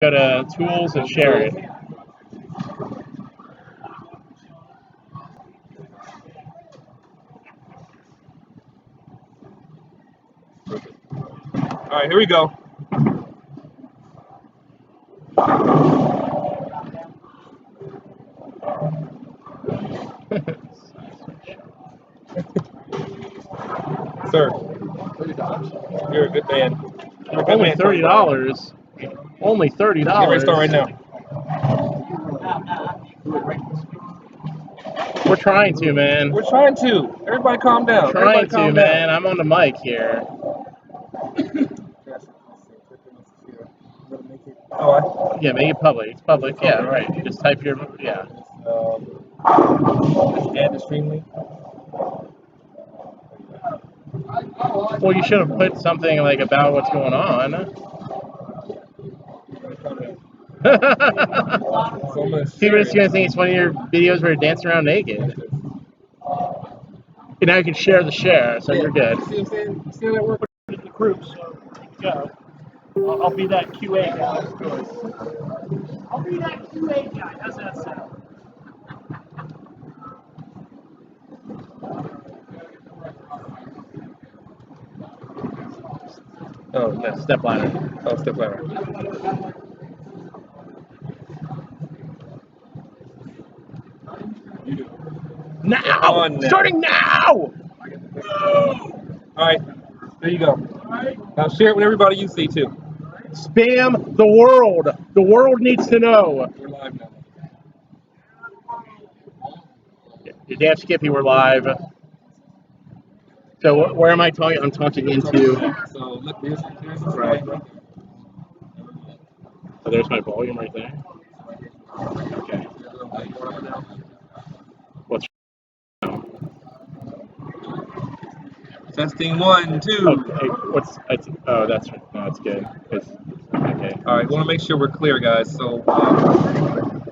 Go to tools and share it. All right, here we go. Sir, you're a good man. You're a good Only man, $30. Only Get ready to $30. start right now. We're trying to, man. We're trying to. Everybody calm down. Trying Everybody to, calm man. down. I'm on the mic here. Oh, Yeah, make it public. It's public. Yeah, right. Just type your yeah. let's add the stream link. Well, you should have put something like about what's going on. So I'm gonna People share are just it. gonna think it's one of your videos where you're dancing around naked. And now you can share the share, so you're good. See what I'm saying? You see how that works? Put it in the group, so go. I'll be that QA guy. I'll be that QA guy. How's that sound? Oh, no. Step ladder. Oh, step ladder. Now! On now. Starting now! All right, there you go. Now share it with everybody you see too. Spam the world. The world needs to know. We're live now. You're damn Skippy, we're live. So where am I talking? I'm talking into. So look, there's the Right. right. Oh, there's my volume right there. Okay. What's Testing 1, 2. okay? Oh, that's right. No, that's good. Okay. All right, we want to make sure we're clear, guys. So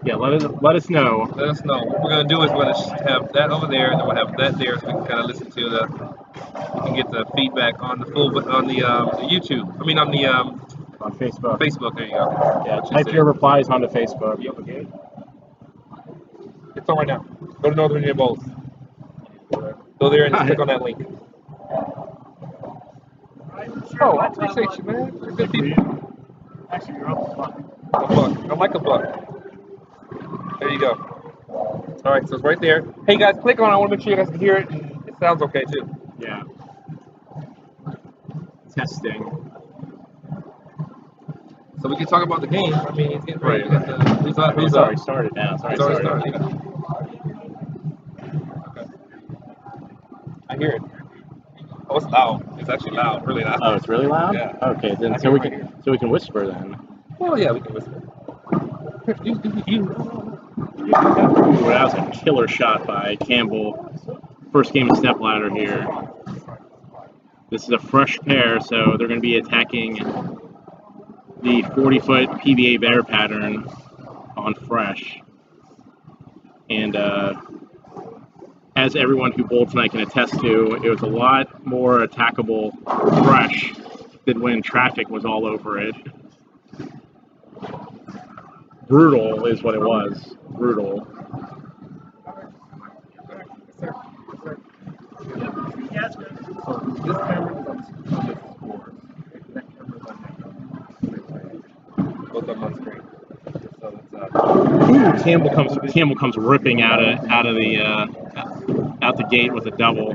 Yeah, let us know. let us know. What we're gonna do is we're gonna have that over there, and then we'll have that there, so we can kind of listen to we can get the feedback on the YouTube. I mean on the On Facebook. Facebook. There you go. Yeah, type your replies onto Facebook. Yep. Okay. It's on right now. Go to Northern Virginia Bowls. Go there and just click on that link. Oh, I appreciate you, man. You're good people. Actually, you're up to fuck. A buck. I like a buck. There you go. All right, so it's right there. Hey guys, click on it. I want to make sure you guys can hear it and it sounds okay too. Yeah. Testing. So we can talk about the game. I mean, it's getting ready. Right. Who's up? It's already started now. It's already started. Okay. I hear it. Oh, it's loud. It's actually loud, really loud. Oh, it's really loud. Yeah. Okay, then I so hear we it right can whisper then. Well, yeah, we can whisper. Ooh, that was a killer shot by Campbell. First game of step ladder here. This is a fresh pair, so they're going to be attacking the 40-foot PBA bear pattern on fresh. And as everyone who bowled tonight can attest to, it was a lot more attackable fresh than when traffic was all over it. Brutal is what it was. Brutal. Yeah, it's good. So this camera is on this board. That camera is on that. Both of them on screen. So it's Ooh, Campbell comes ripping out the gate with a double.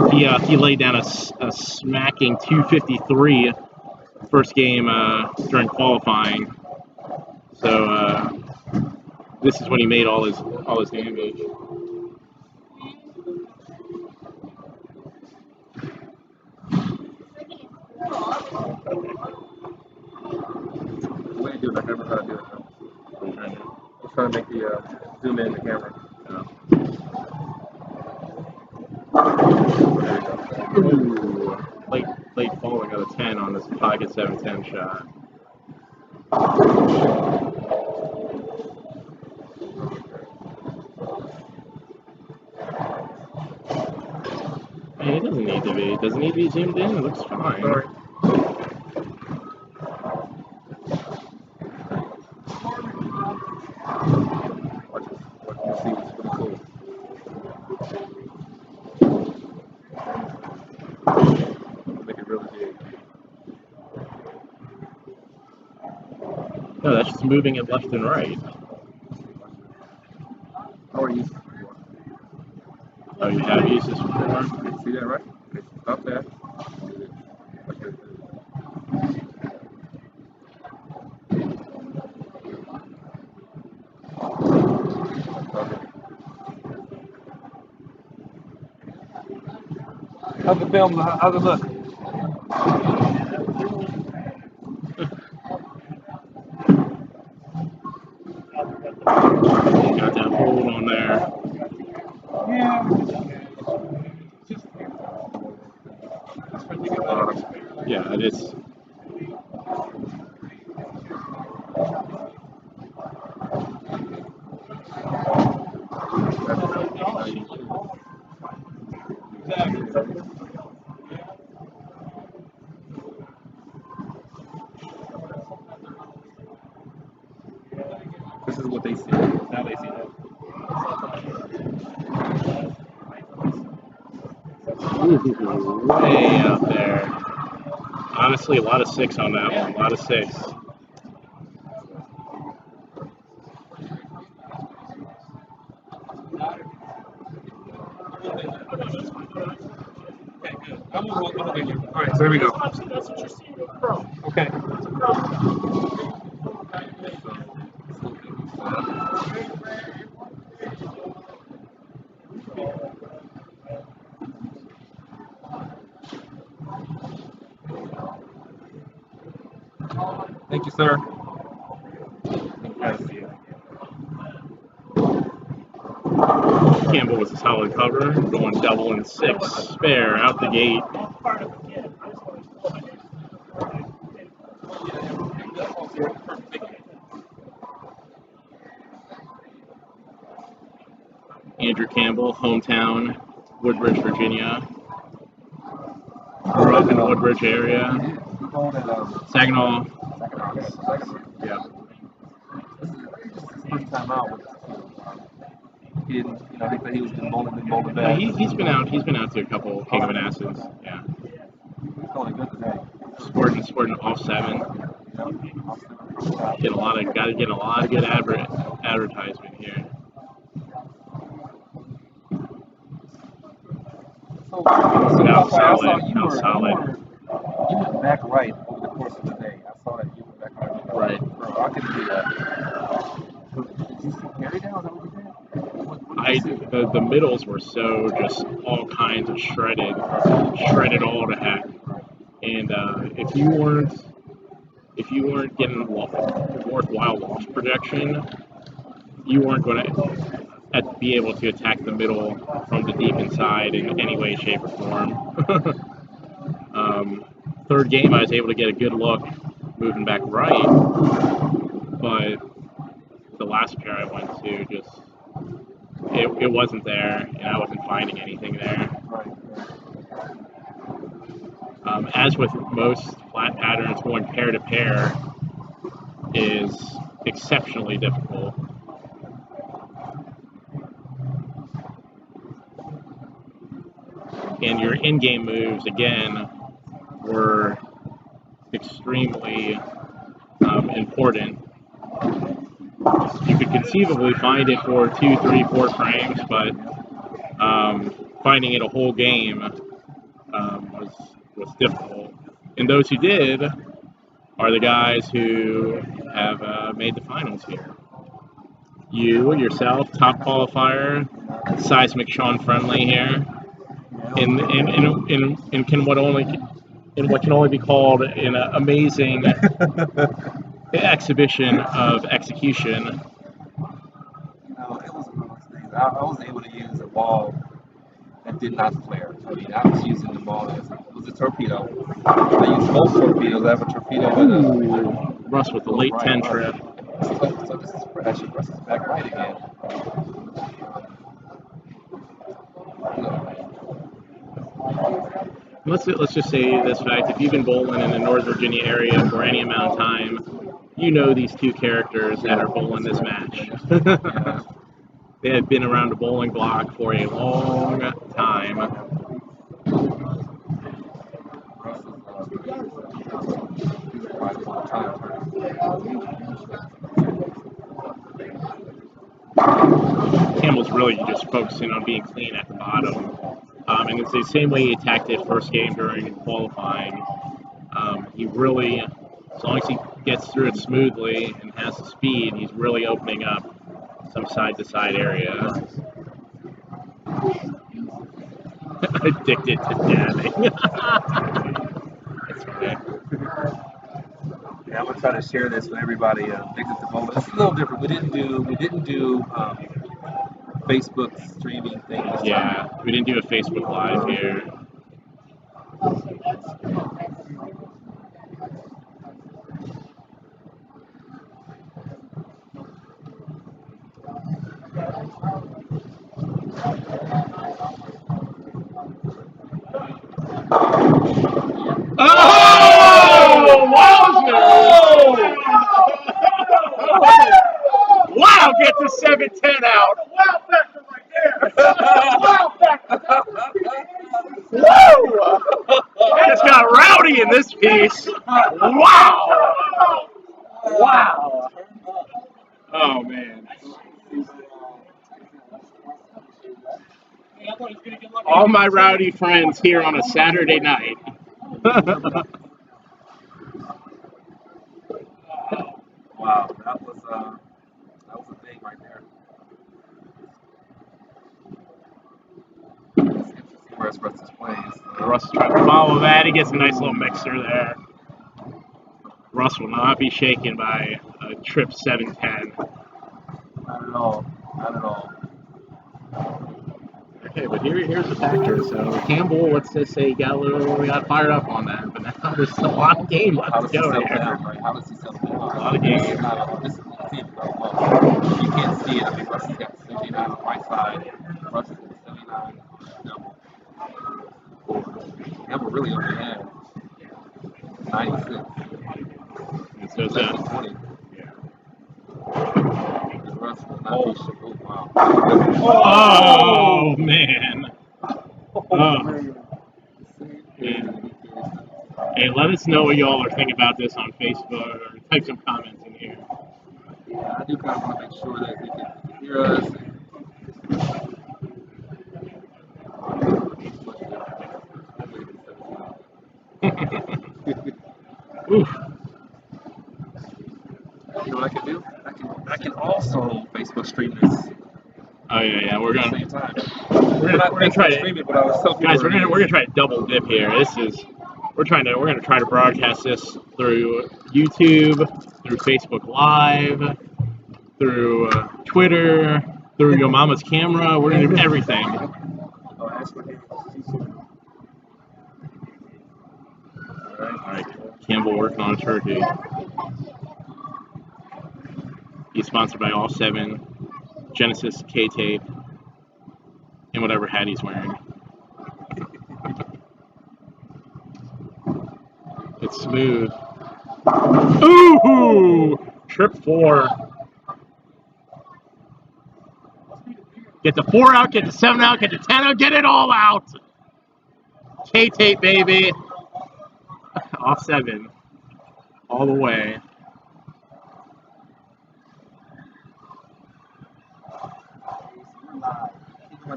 He laid down a smacking 253 first game during qualifying. So this is when he made all his damage. what do you do? I never know how to do it. I'm trying to make the zoom in the camera. Ooh, late falling of the 10 on this pocket 710 shot. It doesn't need to be. It doesn't need to be zoomed in. It looks fine. Sorry. No, that's just moving it left and right. Or you Oh, you have used this before? see that, right? Stop that. How's the film? How's it look? Got that hold on there. Yeah. Yeah, it is. This is what they see. Now they see that. Ooh, way out there. Honestly, a lot of 6 on that one. A lot of 6. Okay, good. I'm gonna get you. All right, so here we go. That's what you're seeing with Pro. Okay. It's a Pro. Thank you, sir. Campbell was a solid cover, going double and 6 spare out the gate. Part of the kid. I just want to pull it. Andrew Campbell, hometown, Woodbridge, Virginia. Grew up in the Woodbridge area. Saginaw. Yeah. First time out. He didn't, he said he was been bowling No, back. he's been out. He's been out to a couple King of Manassas. Yeah. He's going good today. Sporting off 7. Gotta get a lot of good advertisement here. So How solid. solid. How solid. You were back right over the course of the day. I saw that you were back right. Right. Bro, I couldn't do that. Did you see carry down? Is that what you did? The middles were so just all kinds of shredded all to heck. And if you weren't getting worthwhile loss projection, you weren't going to be able to attack the middle from the deep inside in any way, shape, or form. Third game, I was able to get a good look moving back right, but the last pair I went to just it wasn't there, and I wasn't finding anything there. As with most flat patterns, going pair to pair is exceptionally difficult. And your in-game moves, again, were extremely important. You could conceivably find it for 2, 3, 4 frames, but finding it a whole game was difficult. And those who did are the guys who have made the finals here. You, yourself, top qualifier, seismic Sean Friendly here, in what can only be called an amazing exhibition of execution. It was one of those things. I was able to use a ball that did not flare. I mean, I was using the ball as it was a torpedo. I use both torpedoes. I have a torpedo with Russ with the late 10 trip. So this is fresh. Russ is back right again. Let's just say this fact: if you've been bowling in the North Virginia area for any amount of time, you know these two characters that are bowling this match. They have been around the bowling block for a long time. Campbell's really just focusing on being clean at the bottom. And it's the same way he attacked it first game during qualifying. He really, as long as he gets through it smoothly and has the speed, he's really opening up some side-to-side area. Addicted to dabbing. That's funny. Yeah, I'm gonna try to share this with everybody. Addicted to bowling. It's a little different. We didn't do Facebook streaming thing this Yeah, time. we didn't do a Facebook Live here. Oh! Wow, get the 7-10 out. Wow factor right there. Wow factor. Woo! Just got rowdy in this piece. Wow! Wow! Oh, man. All my rowdy friends here on a Saturday night. Wow, that was a thing right there. It's interesting where Russ plays. Russ is trying to follow that. He gets a nice little mixer there. Russ will not be shaken by a trip 7-10. Not at all. Not at all. Okay, but here's the factor. So Campbell, let's just say, we got fired up on that, but now there's a lot of game left How to does he go settle here. down, right? How does he settle down? A lot of games. This is see, well, you can't see it. I mean, Russ has got 79 on the right side. Russ is at 79 double. Campbell really only had 96. And so it's Less than a 20. Russ will not be shook. Oh, wow. oh man. Oh. Yeah. Hey, let us know what y'all are thinking about this on Facebook, or type some comments in here. Yeah, I do kind of want to make sure that they can hear us. Oof. You know what I can do? I can also Facebook stream this Oh yeah, we're at the gonna same time. we're gonna try to, stream it, but I was telling guys. people We're gonna try to double dip here. We're gonna try to broadcast this through YouTube, through Facebook Live, through Twitter, through your mama's camera. We're gonna do everything. Oh, ask for him. All right, Campbell working on a turkey. He's sponsored by All 7, Genesis K-Tape, and whatever hat he's wearing. It's smooth. Ooh! Trip 4. Get the 4 out, get the 7 out, get the 10 out, get it all out! K-Tape, baby! Off 7. All the way. So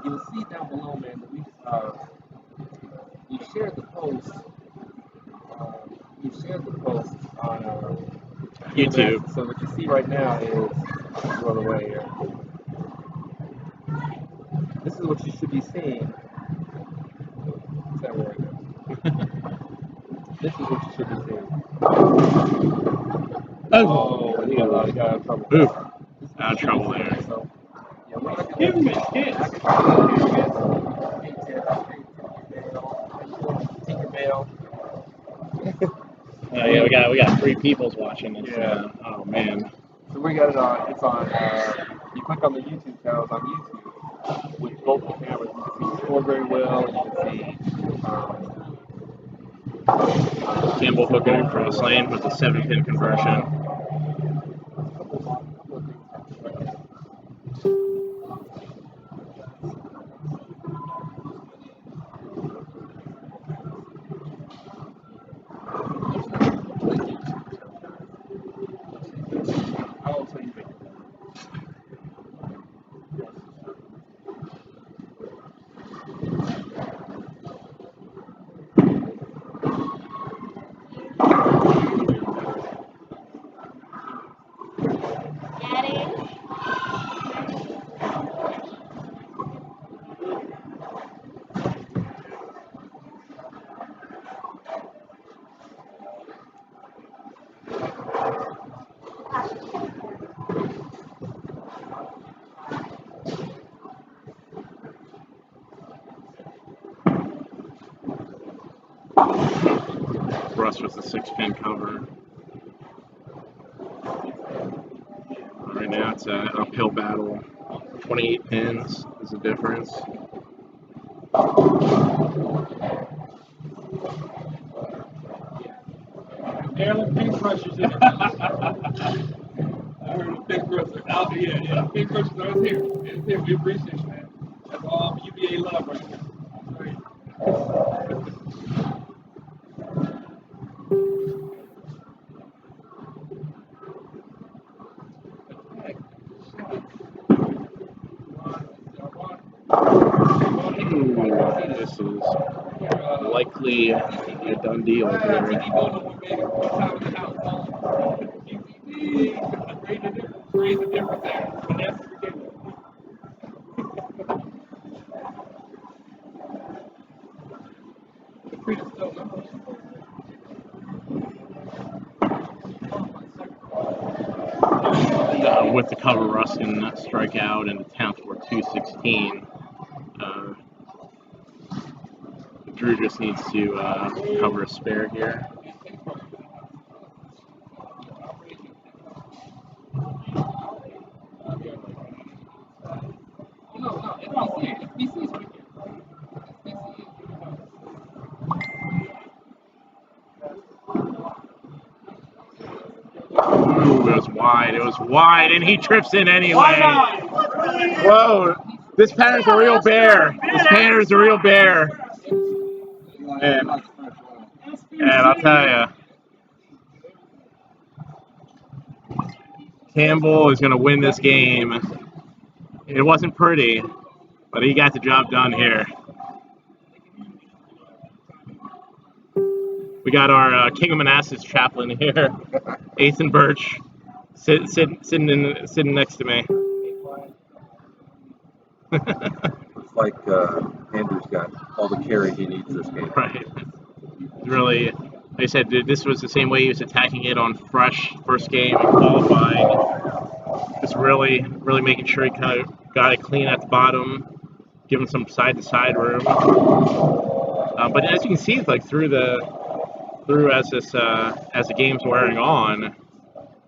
you'll see down below, man, that we've shared the post. We've shared the post on YouTube. So what you see right now is go the way here. This is what you should be seeing. This is what you should be seeing. Oh, we got out of trouble. Ooh, out of trouble there. So, yeah, we're not Give him a kiss. Yeah, we got 3 peoples watching this. Yeah. Oh man. So we got it on. It's on. You click on the YouTube channels on YouTube with both the cameras. You can see the score very well. You can see. Campbell hooking in cross lane with the 7-pin conversion. Russ with the 6-pin cover. Right now it's an uphill battle. 28 pins is the difference. Maryland Pink Crushers. I heard the Pink Crushers out here. Yeah, Pink Crushers are here. It's here. We appreciate you, man. That's all UVA love right there. Right. Ooh, this is likely a done deal here. With the cover, Russ can strike out and attempt for 216. Drew just needs to cover a spare here. Ooh, it was wide, and he trips in anyway. Whoa, this pattern's a real bear. This pattern's a real bear. And I'll tell you, Campbell is going to win this game. It wasn't pretty, but he got the job done here. We got our King of Manassas chaplain here, Ethan Birch, sitting next to me. Looks like Andrew's got all the carry he needs this game. Right. Really, like I said, this was the same way he was attacking it on Fresh first game and qualifying. Just really making sure he kind of got it clean at the bottom, giving some side-to-side room. But as you can see, like as the game's wearing on,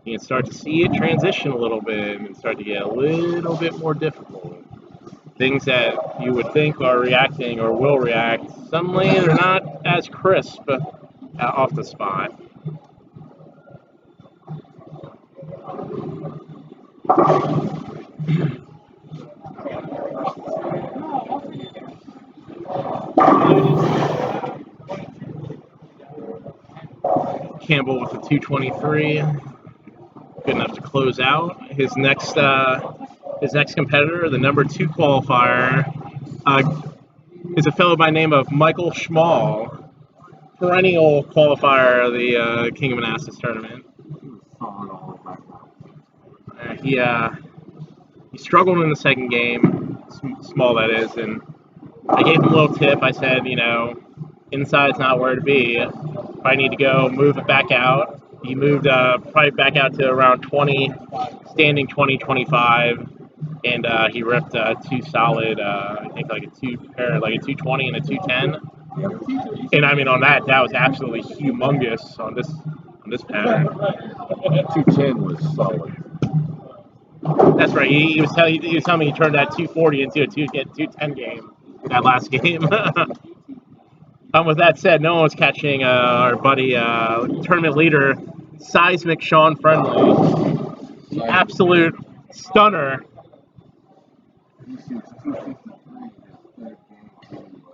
you can start to see it transition a little bit and start to get a little bit more difficult. Things that you would think are reacting or will react, suddenly they're not as crisp off the spot. Campbell with a 223, good enough to close out. His next competitor, the number 2 qualifier, is a fellow by the name of Michael Schmall, perennial qualifier of the King of Manassas tournament. He struggled in the second game, small that is, and I gave him a little tip. I said, inside's not where to be. Probably need to go move it back out. He moved probably back out to around 20, standing 20-25, and he ripped 2 solid, I think like a 220 and a 210. And I mean on that was absolutely humongous on this pattern. 210 was solid. That's right. He was telling me he turned that 240 into a 210 game that last game. With that said, no one was catching our buddy tournament leader, Seismic Sean Friendly. The absolute stunner.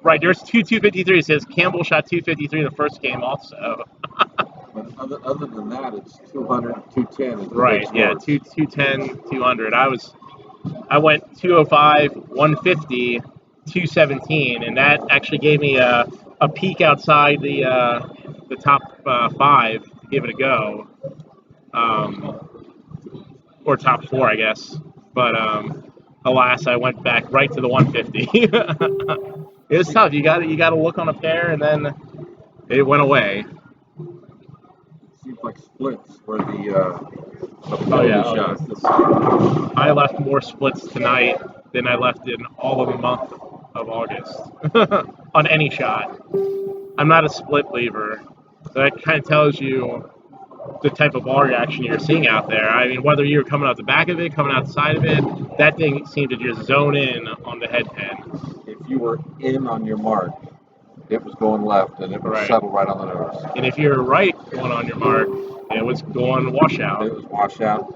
Right, there's 253. It says Campbell shot 253 the first game also. But other than that, it's 200, 210. Is right, yeah, 210, 200. I went 205, 150, 217, and that actually gave me a peek outside the top 5 to give it a go, or top 4, I guess. But alas, I went back right to the 150. It was tough. You got to look on a pair, and then it went away. Seems like splits were the shots. I left more splits tonight than I left in all of the month of August on any shot. I'm not a split believer. So that kind of tells you the type of ball reaction you're seeing out there. I mean, whether you're coming out the back of it, coming out the side of it, that thing seemed to just zone in on the head pin. If you were in on your mark, it was going left, and it would Right. settle right on the nose. And if you're right going on your mark, it was going washout. It was washout.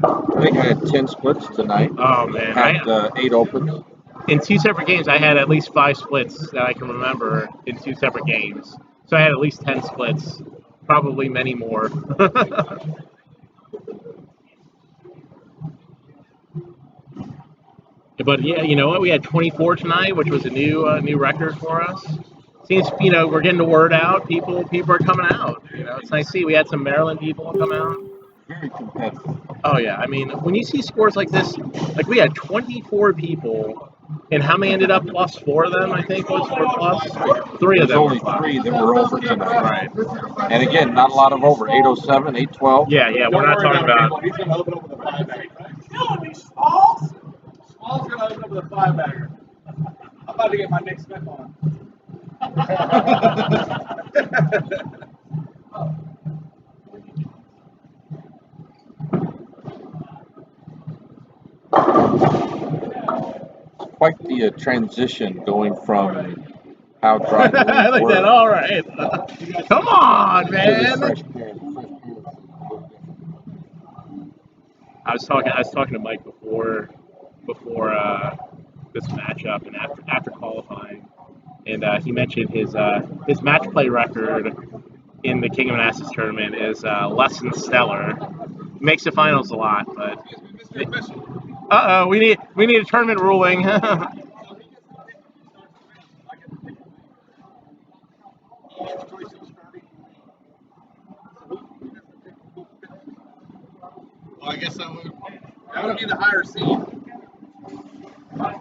I think I had 10 splits tonight. Oh man, Had 8 opens. In 2 separate games, I had at least 5 splits that I can remember in 2 separate games. So I had at least 10 splits, probably many more. But yeah, you know what? We had 24 tonight, which was a new record for us. Seems we're getting the word out. People are coming out. It's nice to see. We had some Maryland people come out. Very competitive. Oh yeah, I mean when you see scores like this, like we had 24 people, and how many ended up plus 4 of them? I think was or plus 3 of There's them. only Were plus. 3 that were over tonight. Right. And again, not a lot of over. 807, 812. Yeah, we're not talking about. He's gonna open up with a 5-bagger. Killing me, Smalls. Smalls gonna open up with a 5-bagger. I'm about to get my Nick Smith on. Quite the transition going from how dry the I lanes like were that. All right. Come on, to the man. fresh pair. The fresh pair is a little different. I was talking to Mike before this matchup and after qualifying, and he mentioned his match play record in the King of Manassas tournament is less than stellar. Makes the finals a lot, but we need a tournament ruling. Well, I guess that would be the higher seed.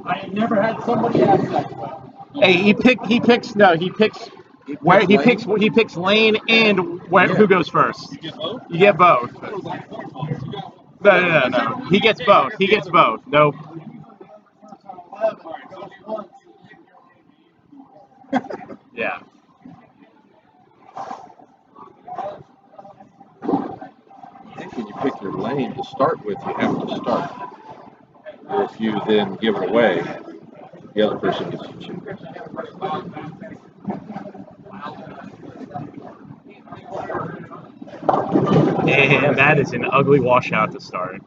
I never had somebody ask that question. Hey, he picks lane and who goes first. You get both? You get both. That was like point toss. You got No. He gets both. He gets both. Nope. Yeah. I think when you pick your lane to start with, you have to start. Or if you then give it away, the other person gets to choose. And that is an ugly washout to start.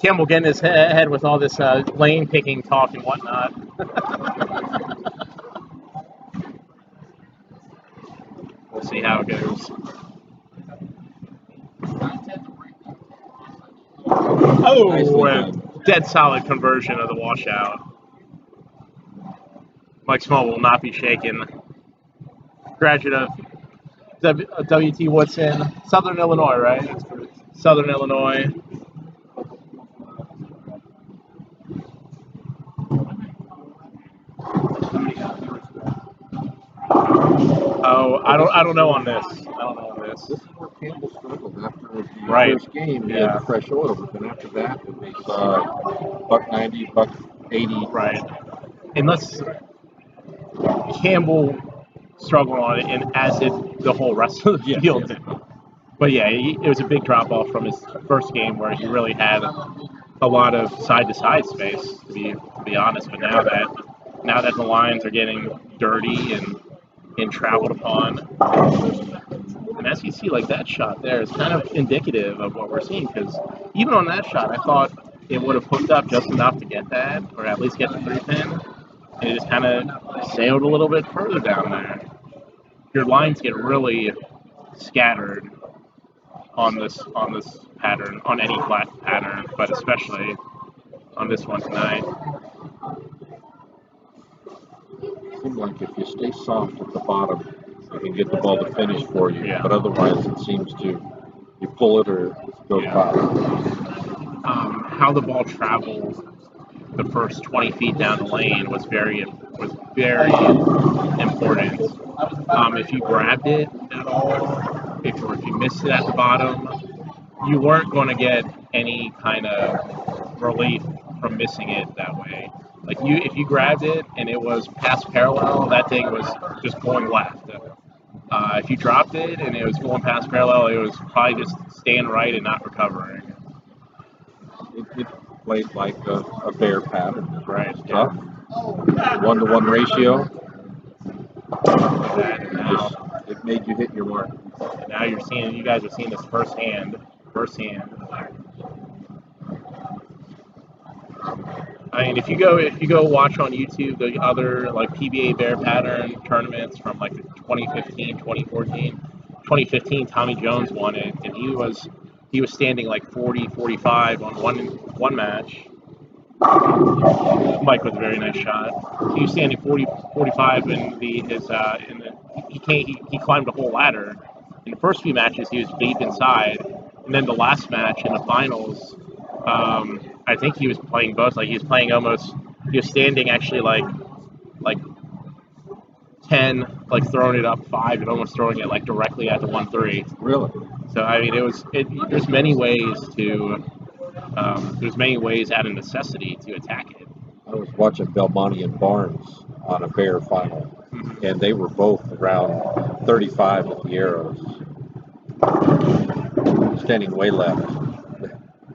Campbell getting his head with all this lane picking talk and whatnot. We'll see how it goes. Oh, a dead solid conversion of the washout. Mike Small will not be shaken. Graduate of W.T. Woodson, Southern Illinois, right? Southern Illinois. Oh, I don't know on this. This is where Campbell struggled after the first game. He had fresh oil, but then after that, it was $1.90, $1.80. Right. Unless Campbell struggled on it, and as did the whole rest of the field. Yes. But yeah, it was a big drop off from his first game where he really had a lot of side to side space, to be honest. But now that the lines are getting dirty and traveled upon, and as you see, like that shot there is kind of indicative of what we're seeing, because even on that shot, I thought it would have hooked up just enough to get that, or at least get the 3-pin. And it just kind of sailed a little bit further down there. Your lines get really scattered on this pattern, on any flat pattern, but especially on this one tonight. It seems like if you stay soft at the bottom, you can get the ball to finish for you. Yeah. But otherwise, it seems to you pull it or it goes by. How the ball traveled the first 20 feet down the lane was very important. If you grabbed it at all, if you missed it at the bottom, you weren't going to get any kind of relief from missing it that way. Like if you grabbed it and it was past parallel, that thing was just going left. If you dropped it and it was going past parallel, it was probably just staying right and not recovering. It played like a bear pattern. Right. Tough. 1-to-1 ratio. And now, It made you hit your mark. and now you guys are seeing this firsthand. I mean, if you go watch on YouTube the other like PBA bear pattern tournaments from like 2015, 2014, 2015, Tommy Jones won it, and he was standing like 40, 45 on one match. Mike with a very nice shot. He was standing 40, 45 in he climbed a whole ladder. In the first few matches, he was deep inside, and then the last match in the finals, I think he was playing both. Like he was standing actually like 10, like throwing it up 5 and almost throwing it like directly at the 1-3. Really? So I mean, there's many ways out of necessity to attack it. I was watching Belmonte and Barnes on a bear final, Mhm. and they were both around 35 with the arrows, standing way left.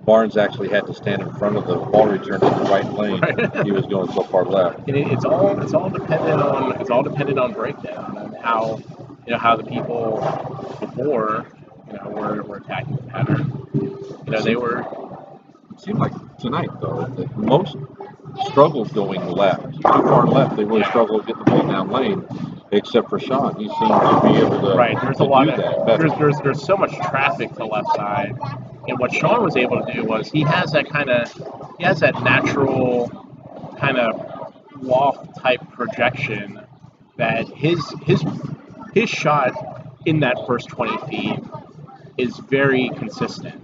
Barnes actually had to stand in front of the ball return in the right lane. Right. He was going so far left. And it's all dependent on breakdown and how the people before were attacking the pattern. They were. It seemed like tonight, though, that most struggles going left, too far left. They really struggle to get the ball down lane, except for Sean. He seems to be able to, Right, there's to a lot do of that better. there's so much traffic to the left side, and what Sean was able to do was he has that natural kind of loft type projection that his shot in that first 20 feet is very consistent.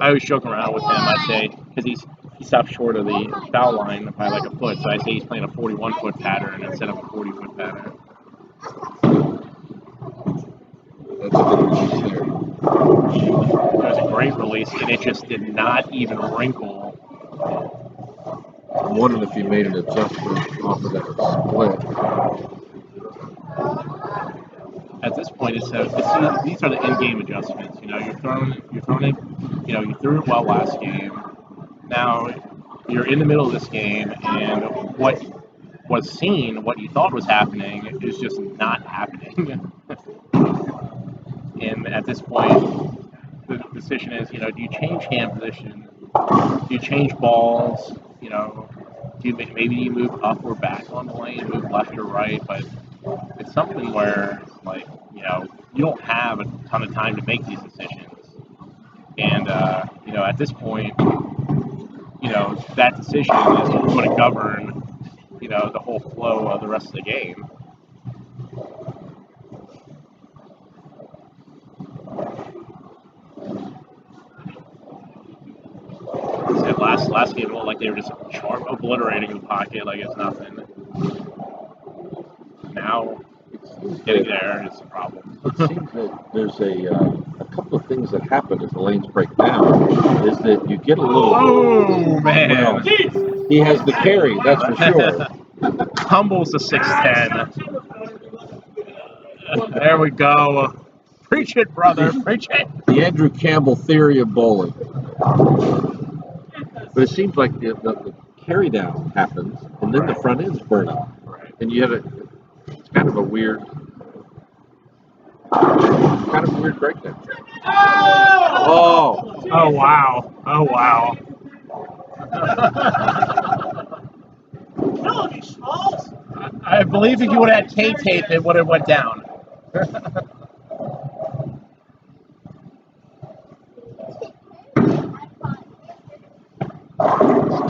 I always joke around with him. I say because he stopped short of the foul line by like a foot, so I say he's playing a 41-foot pattern instead of a 40-foot pattern. That's a good release there. It was a great release, and it just did not even wrinkle. I'm wondering if he made an adjustment off of that split. At this point, these are the in-game adjustments. You're throwing it. You threw it well last game. Now you're in the middle of this game, and what was seen, what you thought was happening, is just not happening. And at this point, the decision is, do you change hand position? Do you change balls? Maybe you move up or back on the lane, move left or right, but it's something where, like, you don't have a ton of time to make these decisions. And, at this point, that decision is going to govern, the whole flow of the rest of the game. Last game, it looked like they were just obliterating the pocket like it's nothing. Now, getting there is a problem. It seems that there's a couple of things that happen as the lanes break down. Is that you get a little. Oh man! Well, he has the carry, that's for sure. Humbles the 6'10". There we go. Preach it, brother. Preach it. The Andrew Campbell theory of bowling. But it seems like the carry down happens, and then the front end's burning. Right. And you have it's kind of a weird breakdown. Oh! Oh wow! Oh wow! I believe if you would have had K-tape, it would have went down.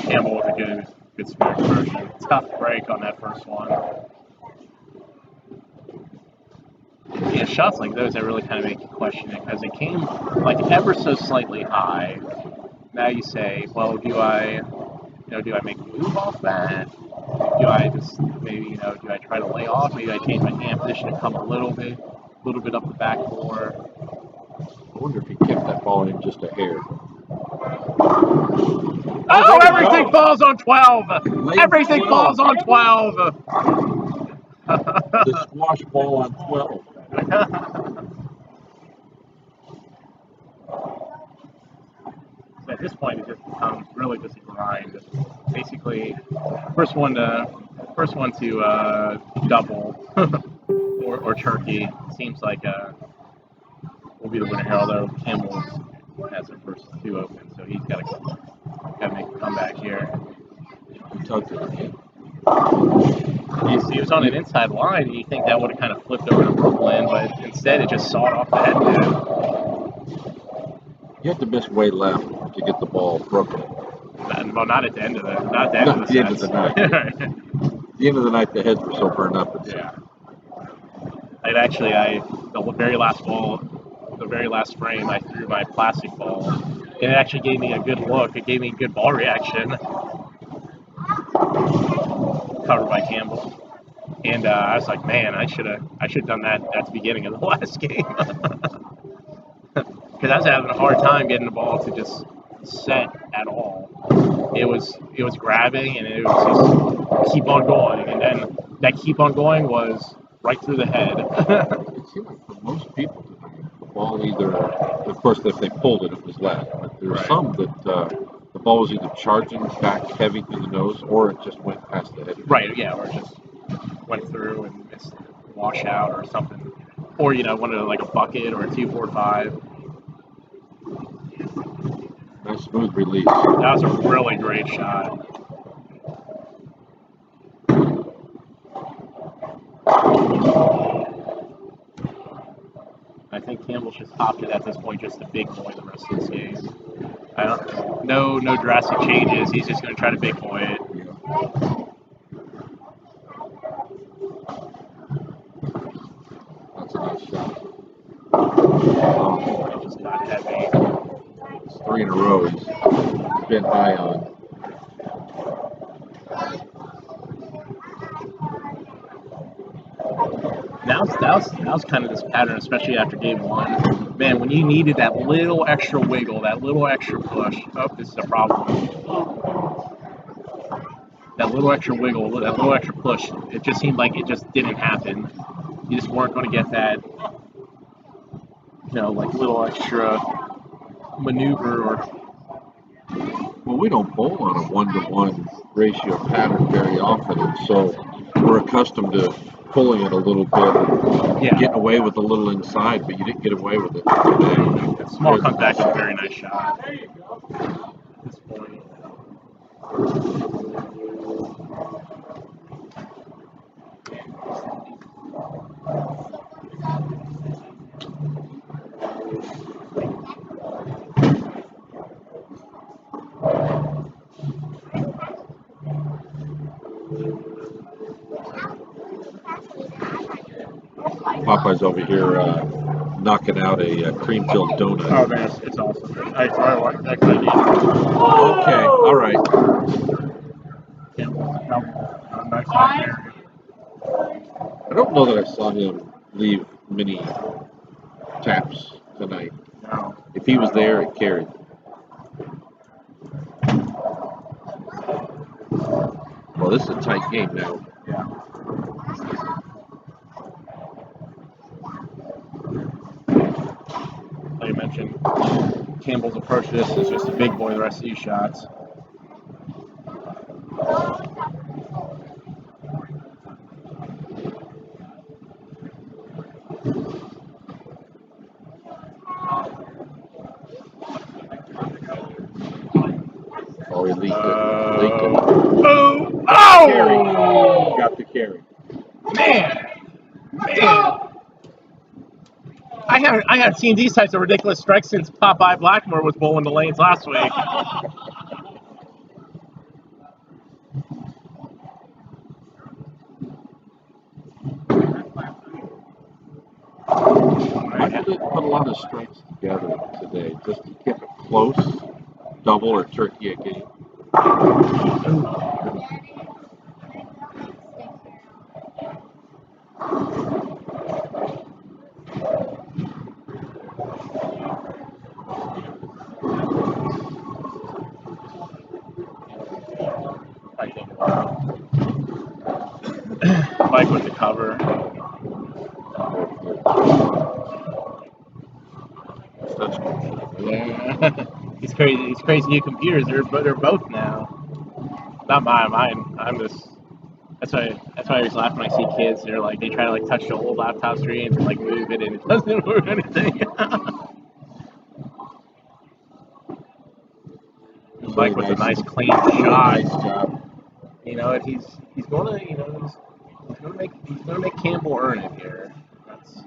Campbell with a good spare conversion. Tough break on that first one. Yeah, shots like those that really kind of make you question it because it came like ever so slightly high. Now you say, well, do I make a move off that? Do I just maybe do I try to lay off? Maybe I change my hand position to come a little bit up the backboard. I wonder if he kept that ball in just a hair. Oh, everything falls on 12. Lane Everything 12. falls on 12. The squash ball on 12. At this point, it just becomes really just a grind. Basically, first one to double or turkey seems like will be the winner here. Although Campbell has the first two open, so he's got to make a comeback here. He tugged it again. He was on an inside line, and you think that would have kind of flipped over to Brooklyn, but instead it just sawed off the head net. You had to miss way left to get the ball Brooklyn. Well, not at the end of the Not at the end of the night. At the end of the night, the heads were so burned up. Yeah. The very last ball, the very last frame, I threw my plastic ball, and it actually gave me a good look. It gave me a good ball reaction. Covered by Campbell, and I was like, man, I should have done that at the beginning of the last game, because I was having a hard time getting the ball to just set at all. It was grabbing, and it was just keep on going, and then that keep on going was right through the head. It seemed like for most people, the ball either, of course, if they pulled it, it was left. But there were some that the ball was either charging back heavy through the nose, or it just went past the head. Right, yeah, or it just went through and missed washout or something, or one of like a bucket or a 245. Nice smooth release. That was a really great shot. I think Campbell should top it at this point, just a big boy the rest of this game. No drastic changes. He's just going to try to big boy it. That's a nice shot. It just got heavy. It's 3 in a row. He's been high on. That was kind of this pattern, especially after game one. Man, when you needed that little extra wiggle, that little extra push. Oh, this is a problem. That little extra wiggle, that little extra push, it just seemed like it just didn't happen. You just weren't going to get that, like little extra maneuver or. Well, we don't bowl on a 1-to-1 ratio pattern very often, and so we're accustomed to pulling it a little bit, getting away with a little inside, but you didn't get away with it today. Small comeback is a very nice shot. At this point. Popeye's over here knocking out a cream-filled donut. Oh man, it's awesome. That's what I need. Okay, all right. Nice hot there. I don't know that I saw him leave many taps tonight. No. If he was there, it carried. Well, this is a tight game now. Yeah. Like I mentioned, Campbell's approach to this is just a big boy the rest of these shots. Oh, he leaked it. Oh! Got the carry. Man! I haven't seen these types of ridiculous strikes since Popeye Blackmore was bowling the lanes last week. I didn't put a lot of strikes together today, just to keep it close, double or turkey a game. such computers. Yeah. These crazy new computers. They're both now. Not mine. I'm just. That's why I always laugh when I see kids. They're like they try to like touch the old laptop screens and like move it, and it doesn't move anything. Mike with a nice clean shot. Nice job. You know, and he's gonna he's gonna make Campbell earn it here. That's,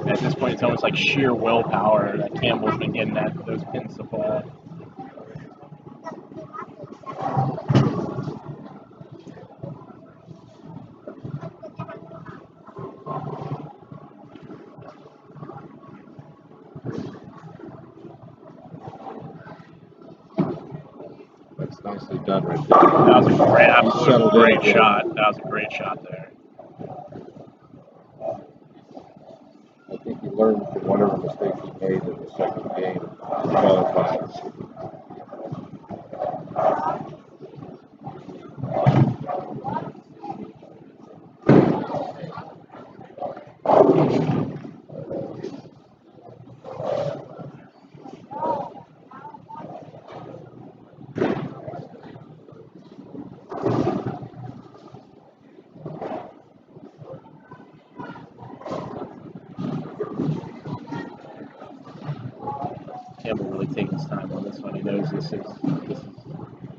at this point, it's almost like sheer willpower that Campbell's been getting at those pins to fall. That's nicely done right there. That was a great, absolutely settled great in again. shot. That was a great shot there. I think he learned from whatever mistakes he made in the second game. Qualified. Campbell really taking his time on this one. He knows this is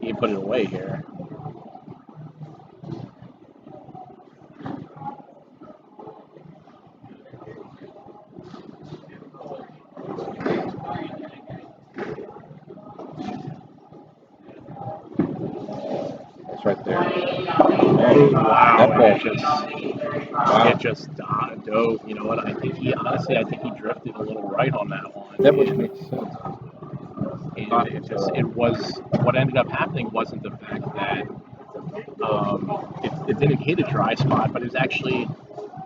he can put it away here. That's right there. Oh, wow! That ball. It just dove. You know what? I think he drifted a little right on that one. That would make sense. And it was what ended up happening wasn't the fact that it didn't hit a dry spot, but it was actually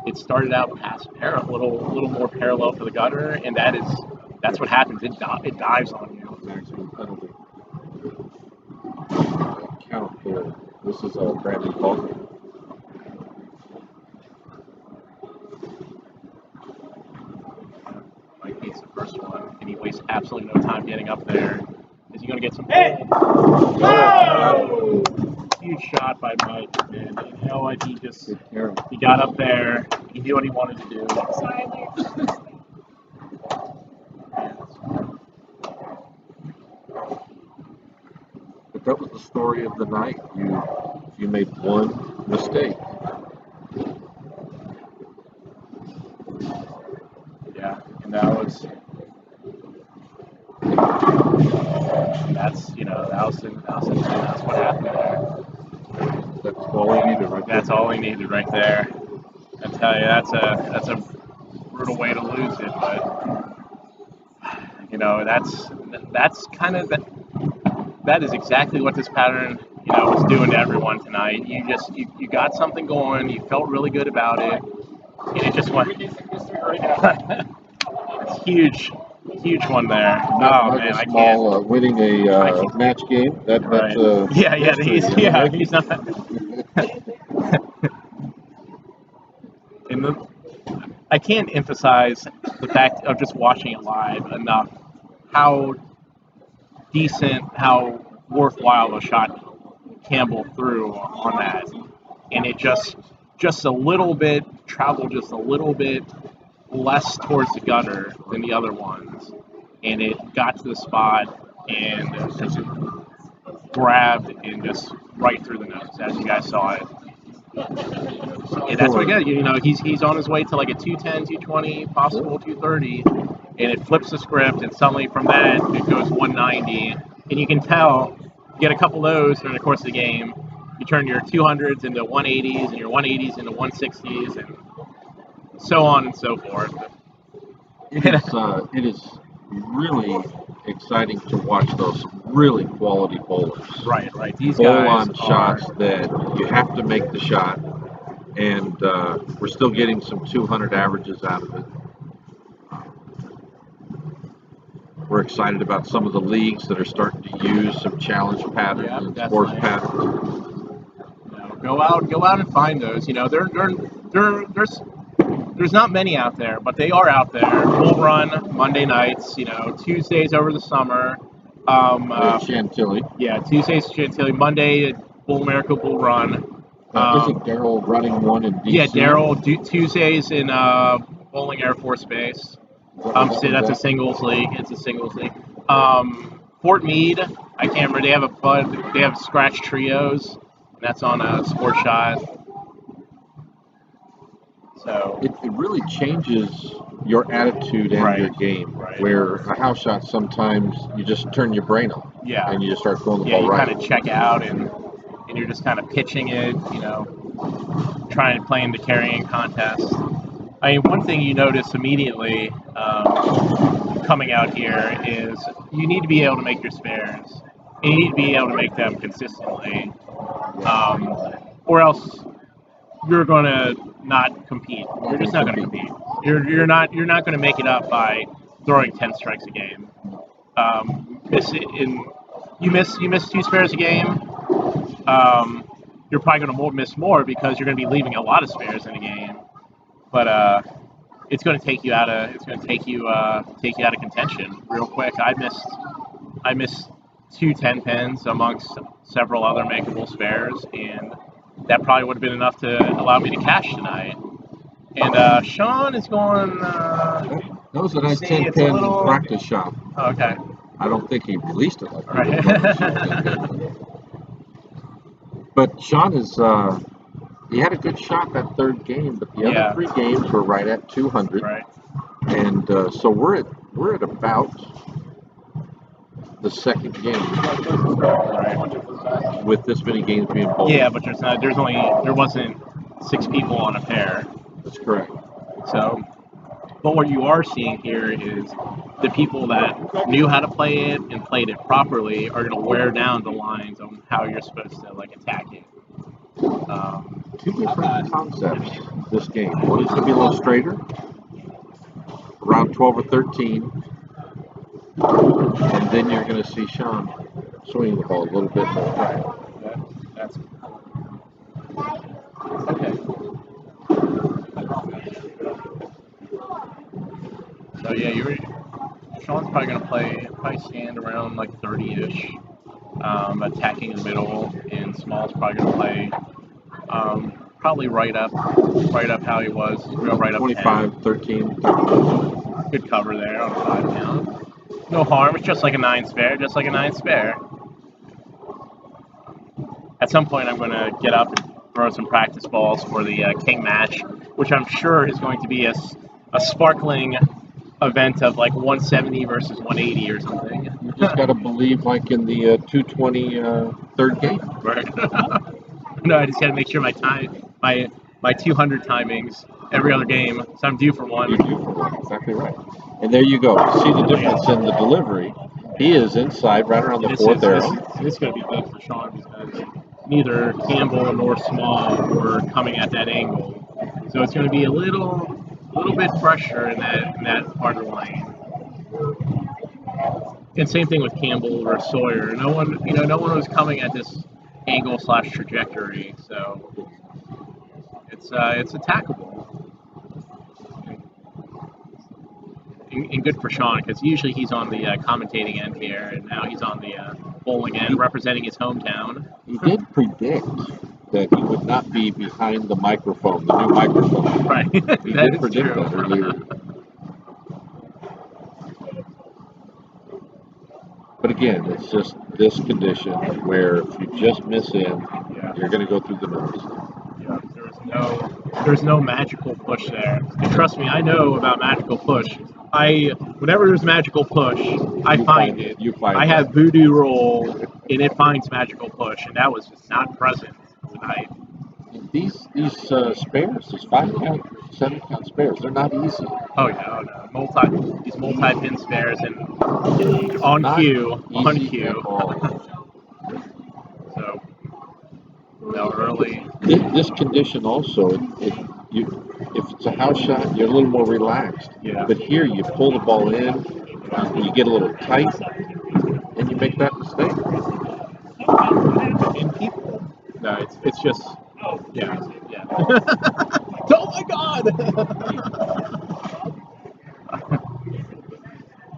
it started out past a little more parallel to the gutter, and that's what happens. It dives on you. Maximum penalty. Count here. This is a Brandon Faulkner. Mike beats the first one, and he wastes absolutely no time getting up there. Is he going to get some? Oh! Huge shot by Mike, and you know what? He got up there. He knew what he wanted to do. But that was the story of the night. You made one mistake. Yeah, and that was. That's what happened there. That's all he needed right there. That's all he needed right there. I tell you, that's a brutal way to lose it, but you know that's kind of that is exactly what this pattern was doing to everyone tonight. You got something going, you felt really good about it, and it just went. It's huge one there. Not Oh man, a I small can't. winning a match game. That's history, he's not. I can't emphasize the fact of just watching it live enough how decent, how worthwhile a shot Campbell threw on that, and it just a little bit traveled just a little bit less towards the gutter than the other ones, and it got to the spot and just grabbed and just right through the nose as you guys saw it. And that's what I get. He's on his way to like a 210, 220, possible 230, and it flips the script, and suddenly from that it goes 190, and you can tell you get a couple of those during the course of the game. You turn your 200s into 180s, and your 180s into 160s, and so on and so forth. It is really exciting to watch those really quality bowlers. Right. These bowl guys on shots that you have to make the shot, and we're still getting some 200 averages out of it. We're excited about some of the leagues that are starting to use some challenge patterns Yeah, and sports definitely. patterns. Go out and find those. There's not many out there, but they are out there. Bull Run Monday nights. Tuesdays over the summer. Chantilly. Yeah, Tuesdays Chantilly. Monday Bull America Bull Run. Isn't Daryl running one in DC? Yeah, Daryl. Tuesdays in Bowling Air Force Base. So that's a singles league. It's a singles league. Fort Meade. I can't remember. They have scratch trios. That's on a Sport Shot. So it really changes your attitude and your game. Right. Where a house shot, sometimes you just turn your brain off. Yeah. And you just start throwing the Yeah, ball you right. kind of check out and you're just kind of pitching it, trying to play in the carrying contest. I mean, one thing you notice immediately coming out here is you need to be able to make your spares. You need to be able to make them consistently, or else you're going to not compete. You're just not going to compete. You're not going to make it up by throwing 10 strikes a game. You miss 2 spares a game. You're probably going to miss more because you're going to be leaving a lot of spares in a game. But it's going to take you out of contention real quick. I missed 2 10 pins amongst several other makeable spares, and that probably would have been enough to allow me to cash tonight. And Sean is going. That was a nice 10 pin practice shot. Oh, okay. I don't think he released it like Right. that. But Sean is. He had a good shot that third game, but the other 3 games were right at 200. Right. And so we're at about the second game with this many games being bowled. Yeah, but there wasn't 6 people on a pair. That's correct. So, but what you are seeing here is the people that knew how to play it and played it properly are going to wear down the lines on how you're supposed to attack it. 2 different concepts this game. One is going to be a little straighter, around 12 or 13, and then you're going to see Sean swing the ball a little bit more. Right. That's okay. So yeah, Sean's probably going to probably stand around 30-ish, attacking in the middle, and Small's probably going to play probably right up how he was, right up 25, 13. Good cover there on a 5 count. No harm. It's just like a 9 spare. At some point, I'm going to get up and throw some practice balls for the King match, which I'm sure is going to be a sparkling event of 170 versus 180 or something. You just got to believe in the 220 third game. Right. No, I just got to make sure my 200 timings every other game, so I'm due for one. You're due for one, exactly right. And there you go. See the difference in the delivery. He is inside, right around the 4th arrow. This is going to be big for Sean because neither Campbell nor Small were coming at that angle, so it's going to be a little bit fresher in that part of the lane. And same thing with Campbell or Sawyer. No one was coming at this angle / trajectory, so it's attackable. And good for Sean because usually he's on the commentating end here, and now he's on the bowling end, representing his hometown. He did predict that he would not be behind the microphone, the new microphone. Right. He did predict that earlier. But again, it's just this condition where if you just miss in, you're going to go through the nose. Yeah, there's no magical push there. And trust me, I know about magical push. Whenever there's magical push, I find it. I have voodoo roll, and it finds magical push, and that was just not present tonight. These spares, these 5 count, 7 count spares, they're not easy. Oh yeah, no. These multi-pin spares and on cue. So early. This condition also, if it's a house shot, you're a little more relaxed. Yeah. But here, you pull the ball in, You get a little tight, and you make that mistake. And people, no, it's just, yeah. Oh my God!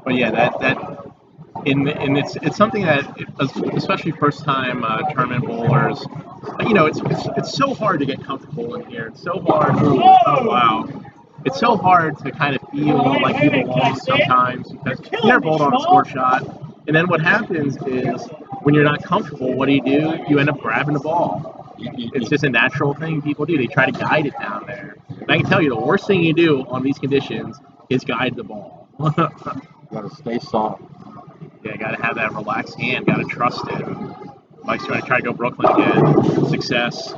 But yeah, that and it's something that, especially first time tournament bowlers, it's so hard to get comfortable in here. It's so hard. Oh wow. It's so hard to kind of feel like you belong sometimes because you never bowled on a score shot. And then what happens is when you're not comfortable, what do? You end up grabbing the ball. It's just a natural thing people do. They try to guide it down there. And I can tell you the worst thing you do on these conditions is guide the ball. Gotta stay soft. Yeah, gotta have that relaxed hand, gotta trust it. Mike's trying to go Brooklyn again. Success.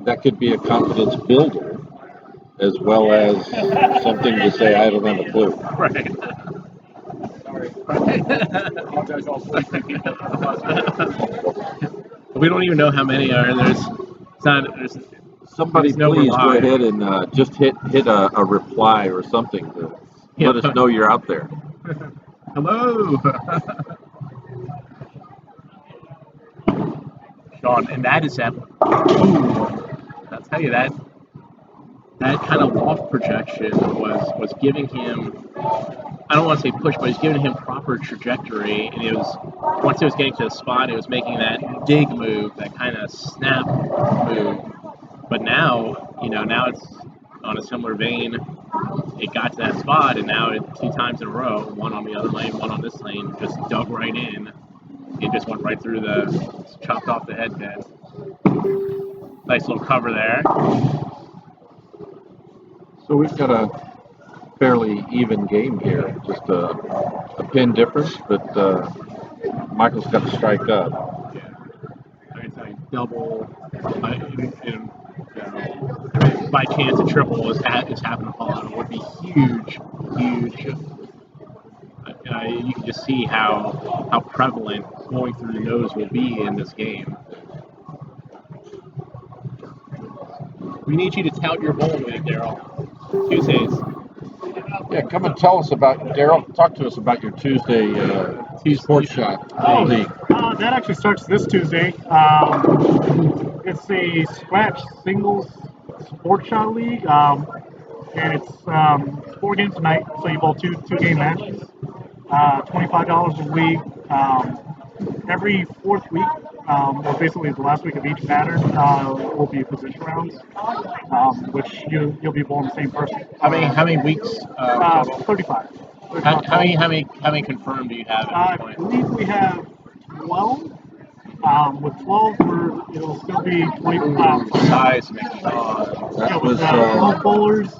That could be a confidence builder as well as something to say I don't have a clue. Right. We don't even know how many are. Somebody no please go reply. ahead and just hit a reply or something to let us know you're out there. Hello. Sean, and that is that. I'll tell you that kind of loft projection was giving him, I don't want to say push, but it's giving him proper trajectory. And it was, once it was getting to the spot, it was making that dig move, that kind of snap move. But now, now it's on a similar vein. It got to that spot, and now 2 times in a row, one on the other lane, one on this lane, just dug right in. It just went right through chopped off the head bed. Nice little cover there. So we've got a fairly even game here, just a pin difference, but Michael's got to strike up. Yeah, I can tell you, double, by chance a triple is happening to fall out. It would be huge. You can just see how prevalent going through the nose will be in this game. We need you to tout your bowling league, Daryl. Tuesdays. Yeah, come and tell us about, Daryl, talk to us about your Tuesday sports shot league. That actually starts this Tuesday. It's a scratch singles sports shot league, and it's 4 games tonight, so you bowl two game matches. $25 a week. Every 4th week, or basically the last week of each pattern, will be position rounds, which you'll be bowling the same person. How many weeks? 35. How many confirmed do you have at this I point? believe we have 12. With 12, it'll still be 25. Seismic. That With was 12 bowlers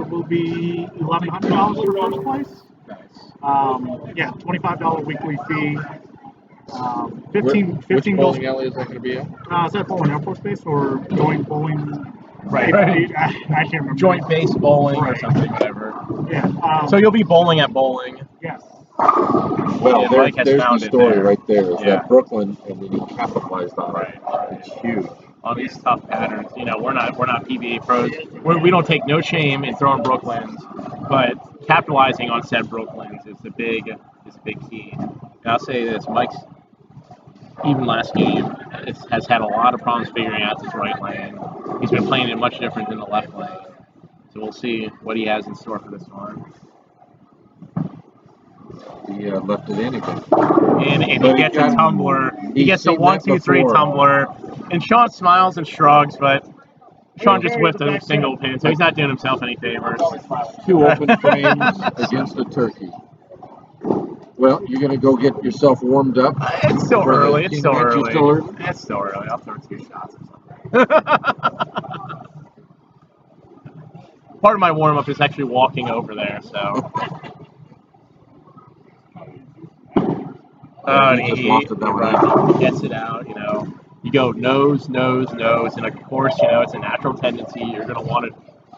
will be $1,100 for first place. Nice. $25 weekly fee. 15 which goes. bowling alley is that going to be at? Is that bowling Air Force Base or joint bowling? Right. I can't remember. Joint base bowling or Right. something, whatever. Yeah. So you'll be bowling at bowling. Yes. Well, Yeah, Mike has there's found the it story there. right there. Is Yeah. that Brooklyn, and then he capitalized on Right. it. It's huge. On these tough patterns, we're not PBA pros. We don't take no shame in throwing Brooklyns, but capitalizing on said Brooklyns is a big key. And I'll say this, Mike's even last game has had a lot of problems figuring out this right lane. He's been playing it much different than the left lane. So we'll see what he has in store for this one. He left it in again. And he But gets a tumbler. He gets a seen 1, that 2, 3 before. tumbler. And Sean smiles and shrugs, but Sean just whipped a single pin, so he's not doing himself any favors. 2 open frames against a turkey. Well, you're going to go get yourself warmed up. It's still for the early. It's king still match. early. You still early? It's still early. I'll throw 2 shots or something. Part of my warm up is actually walking over there, so. He just lost it that way. He gets it out, You go nose, nose, nose, and of course, it's a natural tendency. You're going to want to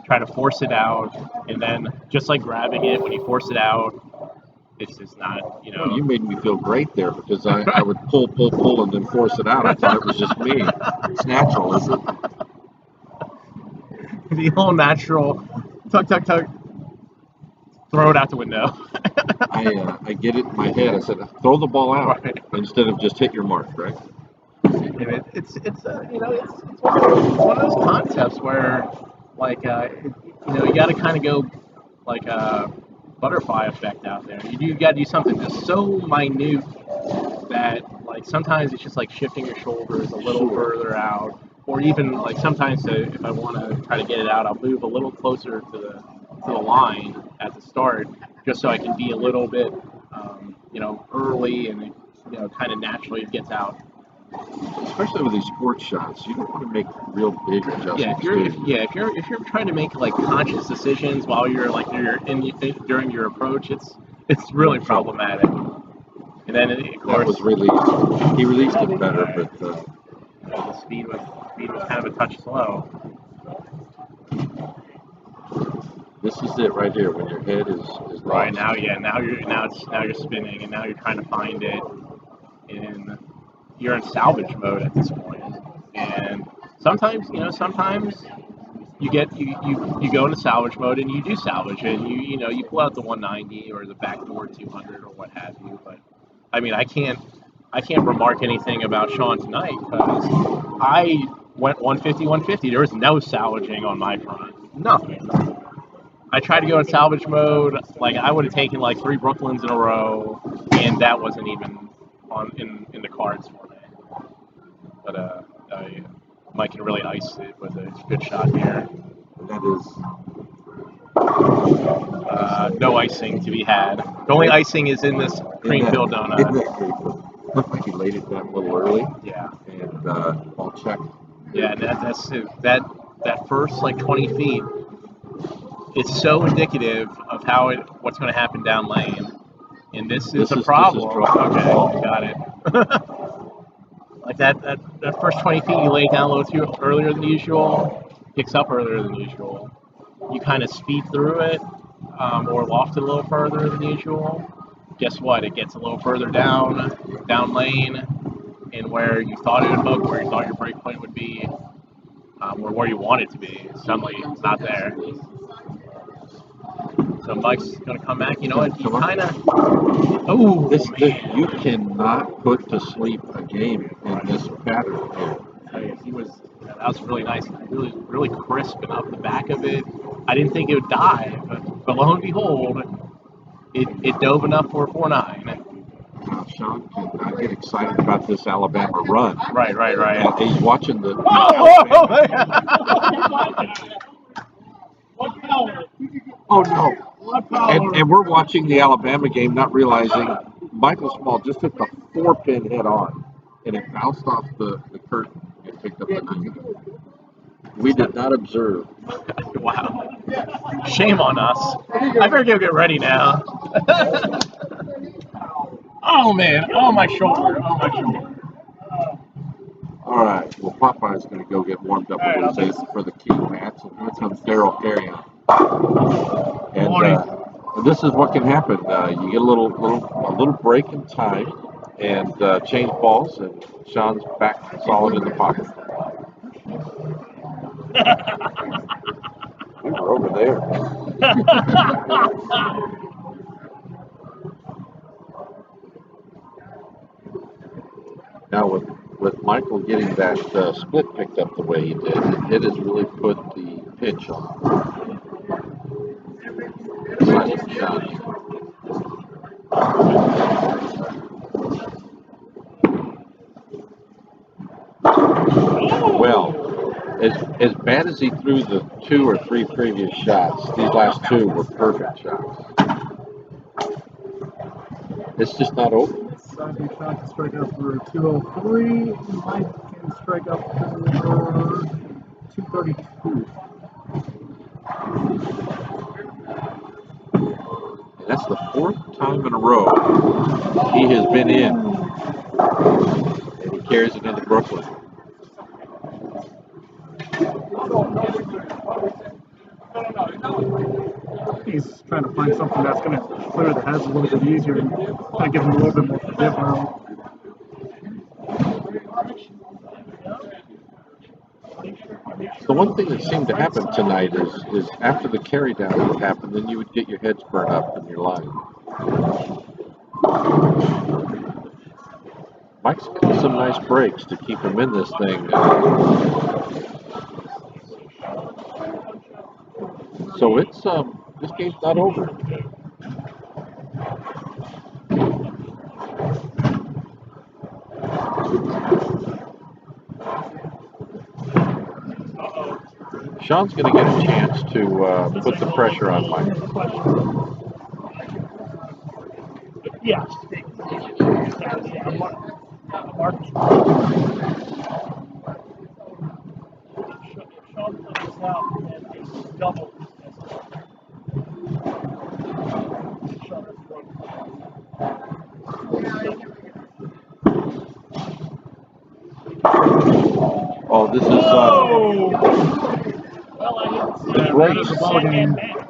try to force it out, and then just like grabbing it, when you force it out, it's just not, Well, you made me feel great there because I would pull, and then force it out. I thought it was just me. It's natural, isn't it? The whole natural tug, throw it out the window. I get it in my head. I said, throw the ball out Right. instead of just hit your mark, right? And it's one of those concepts where, like, you got to kind of go like a butterfly effect out there. You got to do something just so minute that, like, sometimes it's just like shifting your shoulders a little further out, or even like sometimes if I want to try to get it out, I'll move a little closer to the line at the start, just so I can be a little bit, early, and it kind of naturally gets out. Especially with these sports shots, you don't want to make real big adjustments. If you're trying to make like conscious decisions while you're during your approach, it's really problematic. And then of course that was released. He released it better, but the speed was kind of a touch slow. This is it right here when your head is lost. Right now, now you're spinning, and now you're trying to find it you're in salvage mode at this point. And sometimes you go into salvage mode and you do salvage it. You pull out the 190 or the backboard 200 or what have you. But I mean, I can't remark anything about Sean tonight because I went 150. There was no salvaging on my front. Nothing. I tried to go in salvage mode. Like, I would have taken like 3 Brooklyns in a row, and that wasn't even in the cards for me. But Mike can really ice it with a good shot here. That is no icing to be had. The only icing is in this cream-filled donut. Looked like he laid it down a little early. Yeah. And all checked. Yeah, and that first like 20 feet, it's so indicative of what's going to happen down lane. And this is a problem. Okay, got it. Like that first 20 feet, you lay it down a little earlier than usual, picks up earlier than usual. You kind of speed through it, or loft it a little further than usual. Guess what? It gets a little further down lane, and where you thought it would hook, where you thought your break point would be, or where you want it to be, suddenly it's not there. So Mike's going to come back. You know what? He kind of... Oh! You cannot put to sleep a game in this pattern. That was really nice. Really, really crisp and up the back of it. I didn't think it would dive, but lo and behold, it dove enough for a 4.9. Sean cannot get excited about this Alabama run. Right. He's watching the... Oh, no. And we're watching the Alabama game, not realizing Michael Small just hit the 4-pin head on, and it bounced off the curtain and picked up the 9. We did not observe. Wow. Shame on us. I better go get ready now. Oh, man. Oh, my shoulder. All right. Well, Popeye's going to go get warmed up a little bit for the King match. And here comes Daryl Carrion. And this is what can happen. You get a little break in time and change balls, and Sean's back solid in the pocket. We were over there. Now with Michael getting that split picked up the way he did, it has really put the pitch on. Well, as bad as he threw the 2 or 3 previous shots, these last 2 were perfect shots. It's just not over. Sandy Sean can strike out for 203. Mike can strike out for 232. And that's the 4th time in a row he has been in. And he carries it into Brooklyn. He's trying to find something that's going to clear the heads a little bit easier and kind of give him a little bit more forgive room. The one thing that seemed to happen tonight is after the carry down would happen, then you would get your heads burned up in your line. Mike's got some nice breaks to keep him in this thing. So it's this game's not over. Sean's going to get a chance to put the pressure on Mike. Yeah. Oh, this is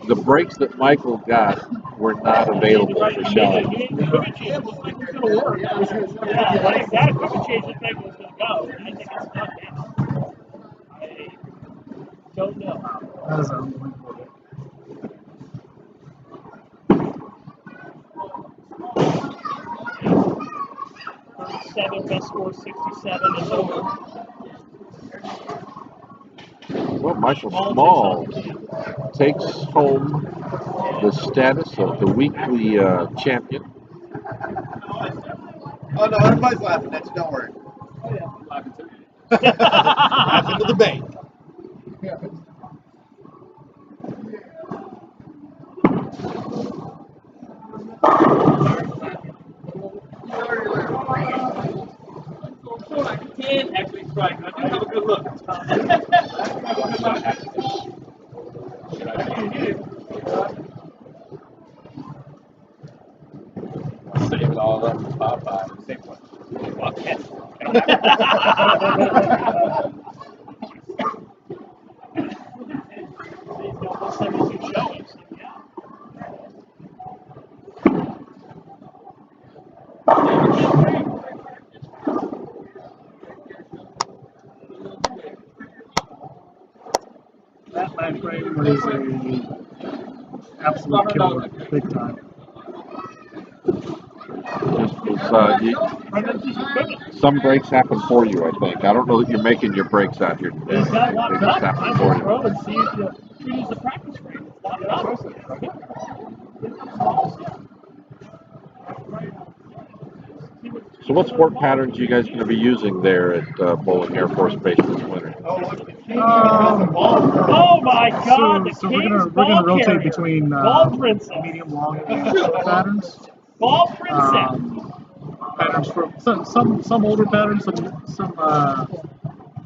the breaks that Michael got were not available for Sean. Don't know. That is unbelievable. Best score 67 is over. Well, Michael Small takes home the status of the weekly champion. Oh no, everybody's laughing at you. Don't worry. Oh yeah, I'm laughing too. Laughing to the bank. Can actually strike. I do have a good look. Save it all up. Popeye. Same one. Okay. That mind frame was a absolute killer, big time. Some breaks happen for you, I think. I don't know that you're making your breaks out here today. They just happen for you. And see if you use the practice frame. So what sport patterns are you guys going to be using there at Bowling Air Force Base this winter? Oh my God! So we're gonna rotate between medium long patterns. Ball princess. Patterns for some older patterns, some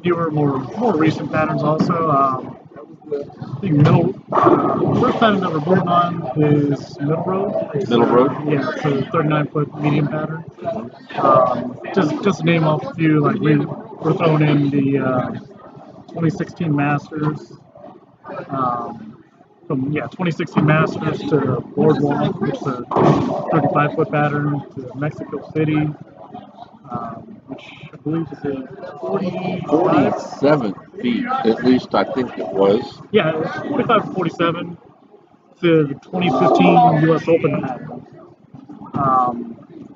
newer, more recent patterns also. I think first pattern that we're building on is Middle Road. Middle Road? Yeah, it's a 39-foot medium pattern. Just to name off a few, like we're throwing in the 2016 Masters. From 2016 Masters to Boardwalk, which is a 35-foot pattern, to Mexico City, which I believe is a 47 feet, at least I think it was. Yeah, it's 45 to 47 to the 2015 U.S. Open pattern.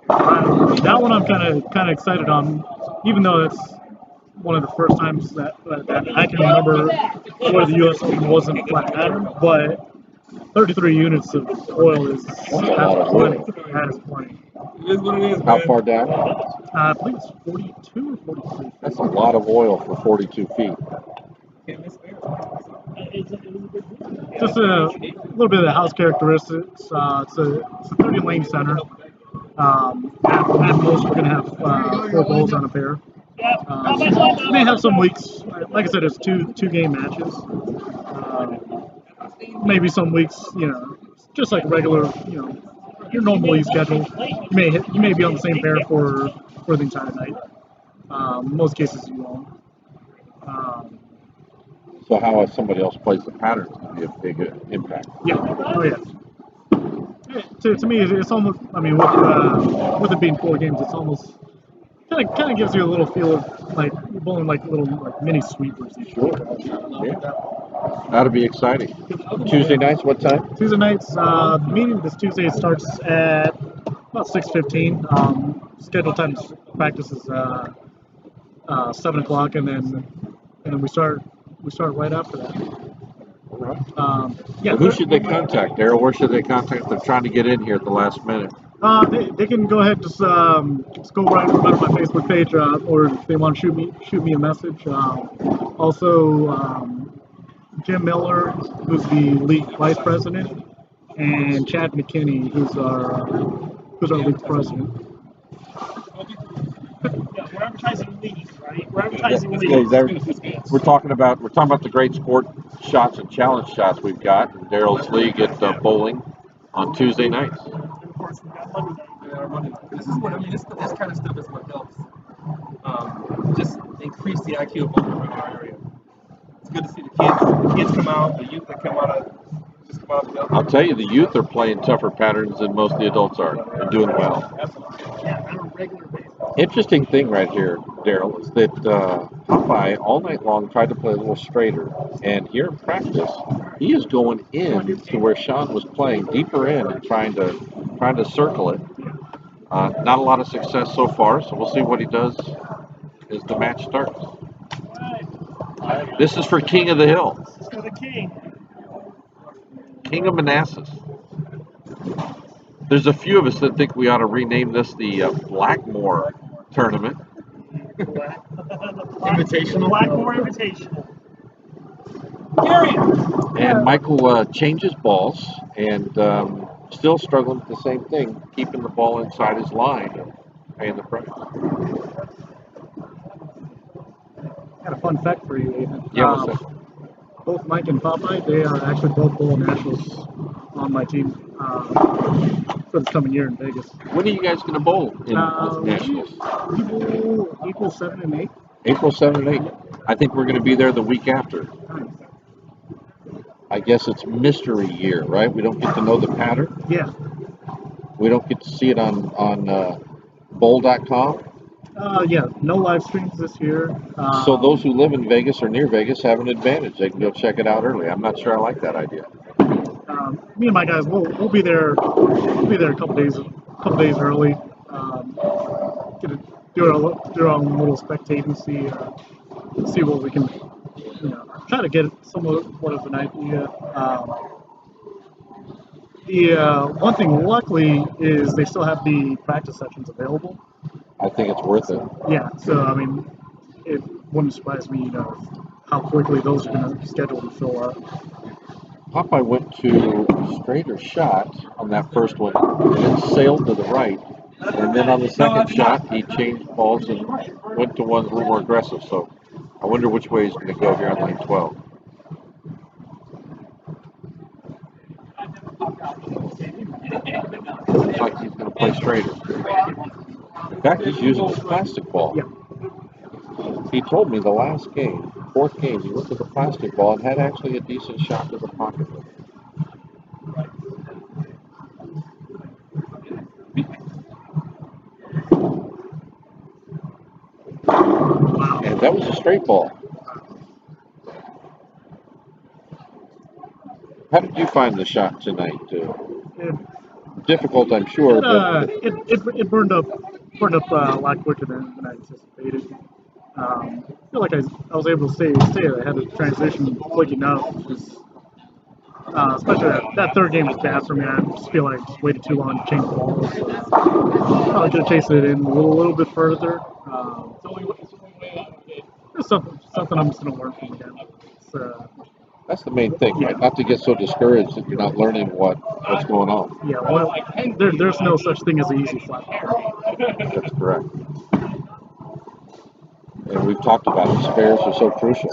That one I'm kind of excited on, even though it's one of the first times that I can remember where the U.S. Open wasn't a flat pattern, but 33 units of oil is plenty. That is plenty. It is what it is, How man. far down? I believe it's 42 or 43. That's a lot of oil for 42 feet. Just a little bit of the house characteristics. It's a 30-lane center. At most, we're going to have 4 balls on a pair. May have some weeks. Like I said, it's two game matches. Maybe some weeks, just like regular, your normal league schedule. You may be on the same pair for the entire night. In most cases, you won't. So how if somebody else plays the pattern can be a big impact. Yeah. Oh yeah. To me, it's almost. I mean, with it being 4 games, it's almost kind of gives you a little feel of like you're bowling like little like mini sweepers each Sure. week. Yeah. That'll be exciting. Tuesday nights, what time? Tuesday nights, the meeting this Tuesday starts at about 6:15. Scheduled time to practice is 7 o'clock, and then we start right after that. All right. Yeah. Well, who should they contact, Daryl? Where should they contact if they're trying to get in here at the last minute? They can go ahead and just go right on my Facebook page, or if they want to shoot me a message. Also, Jim Miller, who's the league vice president, and Chad McKinney, who's our league president. Yeah, we're advertising league, right? We're advertising Yeah, league. we're talking about the great sport shots and challenge shots we've got in Daryl's league at bowling on Tuesday nights. And of course, we've got Monday night. This is what I mean. This kind of stuff is what helps just increase the IQ of bowling in our area. It's good to see the kids come out, the youth that come out of the building. I'll tell you, the youth are playing tougher patterns than most of the adults are and doing well. Yeah, on a regular basis. Interesting thing right here, Daryl, is that Popeye all night long tried to play a little straighter, and here in practice, he is going in to where Sean was playing deeper in and trying to circle it. Not a lot of success so far, so we'll see what he does as the match starts. This is for King of the Hill. For the king. King of Manassas. There's a few of us that think we ought to rename this the Blackmore Tournament. Invitational? Blackmore Invitational. And Michael changes balls and still struggling with the same thing, keeping the ball inside his line and paying the price. Got a fun fact for you, Ethan. Yeah, what's that? Both Mike and Popeye, they are actually both bowl nationals on my team for this coming year in Vegas. When are you guys going to bowl in nationals? April 7 and 8. April 7 and 8. I think we're going to be there the week after. I guess it's mystery year, right? We don't get to know the pattern. Yeah. We don't get to see it on bowl.com. Yeah, no live streams this year. So those who live in Vegas or near Vegas have an advantage. They can go check it out early. I'm not sure I like that idea. Me and my guys, we'll be there. We'll be there a couple days early. Get to do our own little spectating, see what we can, try to get somewhat of an idea. The one thing, luckily, is they still have the practice sessions available. I think it's worth it. Yeah, so I mean, it wouldn't surprise me, how quickly those are going to schedule and fill up. Popeye went to straighter shot on that first one, and it sailed to the right. And then on the second shot, he changed balls and went to one a little more aggressive. So I wonder which way he's going to go here on lane 12. Looks like he's going to play straighter. In fact, he's using his plastic ball. Yeah. He told me the last game, fourth game, he looked at the plastic ball and had actually a decent shot to the pocket with it. And that was a straight ball. How did you find the shot tonight? Difficult, I'm sure, but it burned up a lot quicker than I anticipated. I feel like I was able to stay ahead of the transition quick enough. Especially that third game was bad for me. I just feel like I just waited too long to change the ball. So probably could have chased it in a little bit further. It's something I'm just going to learn from again. that's the main thing, right? Not to get so discouraged that you're not learning what's going on. Yeah, well, there's no such thing as an easy flat. That's correct. And we've talked about it. Spares are so crucial.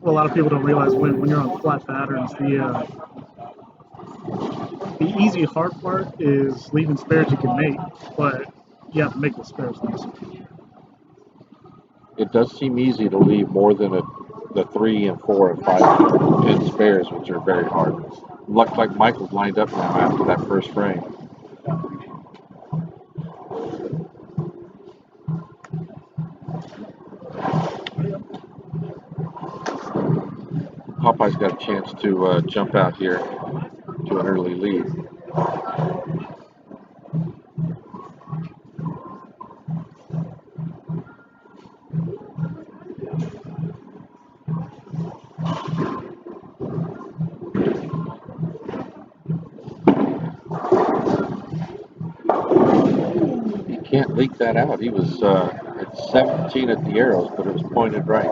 Well, a lot of people don't realize when you're on flat patterns, the easy hard part is leaving spares you can make, but you have to make the spares nice. It does seem easy to leave more than a the 3 and 4 and 5 pin spares, which are very hard. Looks like Michael's lined up now after that first frame. Popeye's got a chance to jump out here to an early lead. He can't leak that out. He was at 17 at the arrows, but it was pointed right.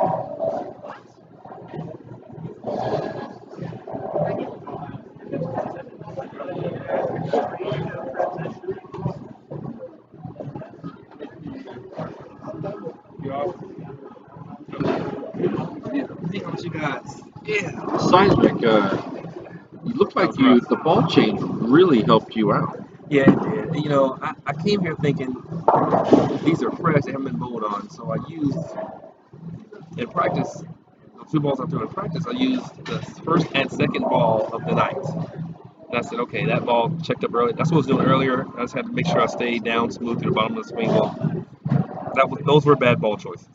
You guys. Yeah. Seismic, you look like the ball change really helped you out. Yeah, it did. And, you know, I came here thinking these are fresh, they haven't been bowled on. So I used, in practice, the 2 balls I threw in practice, I used the first and second ball of the night. And I said, okay, that ball checked up early. That's what I was doing earlier. I just had to make sure I stayed down smooth through the bottom of the swing. Well, those were bad ball choices.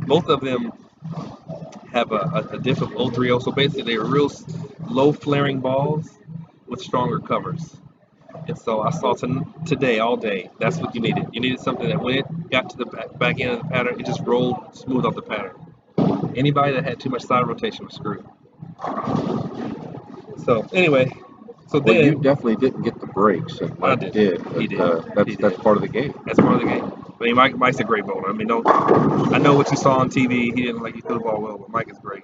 Both of them have a diff of 030, so basically they were real low flaring balls with stronger covers. And so I saw today all day, that's what you needed. You needed something that when it got to the back end of the pattern, it just rolled smooth off the pattern. Anybody that had too much side rotation was screwed. So anyway, so Well, then you definitely didn't get the breaks, and Mike did. He did. That's part of the game. That's part of the game. I mean, Mike's a great bowler. I mean, I know what you saw on TV. He didn't he threw the ball well, but Mike is great.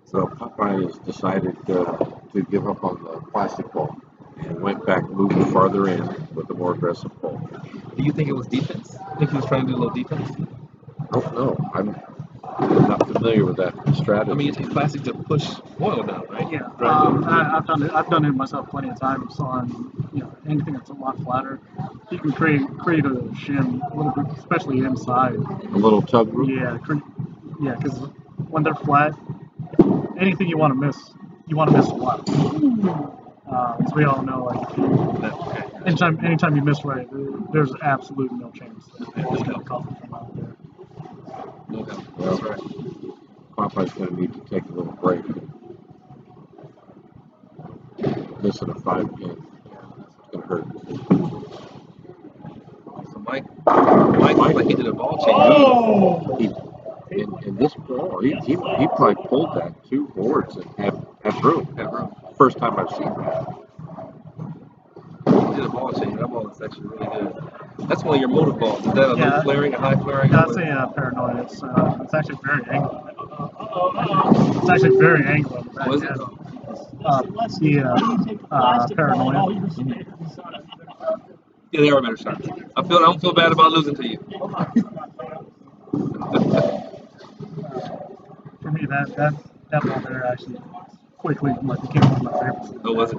So Popeye has decided to give up on the plastic ball and went back, moving farther in with a more aggressive ball. Do you think it was defense? I think he was trying to do a little defense. I don't know. I'm not familiar with that strategy. I mean, you take plastic to push oil down, right? Yeah, I've done it. I've done it myself plenty of times on anything that's a lot flatter. You can create a shim a little bit, especially inside. A little tug room? Yeah, because when they're flat, anything you want to miss flat. As we all know, like anytime you miss right, there's absolutely no chance that the ball's gonna come from out there. No doubt. Well, That's right. Popeye's going to need to take a little break. Missing a 5 pin. It's going to hurt. So Mike looks like he did a ball change. In this ball, he probably pulled that 2 boards and had room. First time I've seen that. He did a ball change. That ball is actually really good. That's one of your motive balls. Is that a low flaring, a high flaring? That's a paranoid. It's actually very angled. It's actually very angled. What is it? Paranoia. Yeah, they are better shots. I don't feel bad about losing to you. For me, that ball there actually quickly became one of my favorites. No, was it?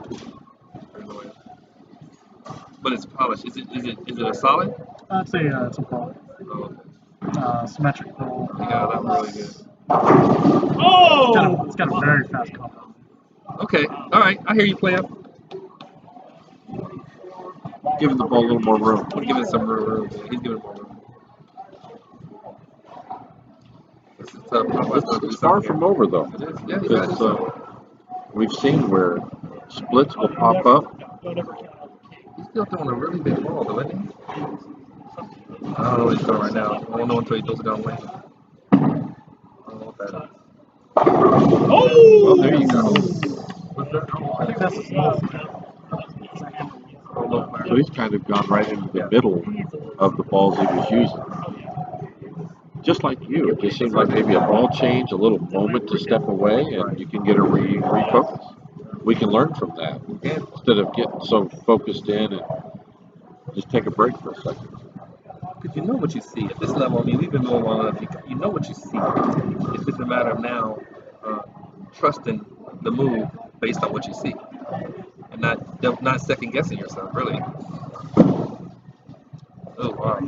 But it's polished. Is it a solid? I'd say it's a ball. Oh, okay. Symmetric ball. Yeah, that was really good. It's got a very fast cover. Okay. All right. I hear you, player. Giving the ball a little more room. We're giving some room. Yeah, he's giving more room. This is tough. It's far from over, though. It is. Yeah, Because we've seen where splits will pop up. He's still throwing a really big ball, though, isn't he? I don't know what he's throwing right now. I won't know until he throws it down lane. I don't know what that is. Oh! Well, there you go. I think that's a So he's kind of gone right into the middle of the balls he was using. Just like you, it just seemed like maybe a ball change, a little moment to step away, and you can get a refocus. We can learn from that instead of getting so focused in and just take a break for a second. Because you know what you see at this level. I mean, we've been going long enough. You know what you see. It's just a matter of now trusting the move based on what you see, and not second guessing yourself. Really. Oh wow.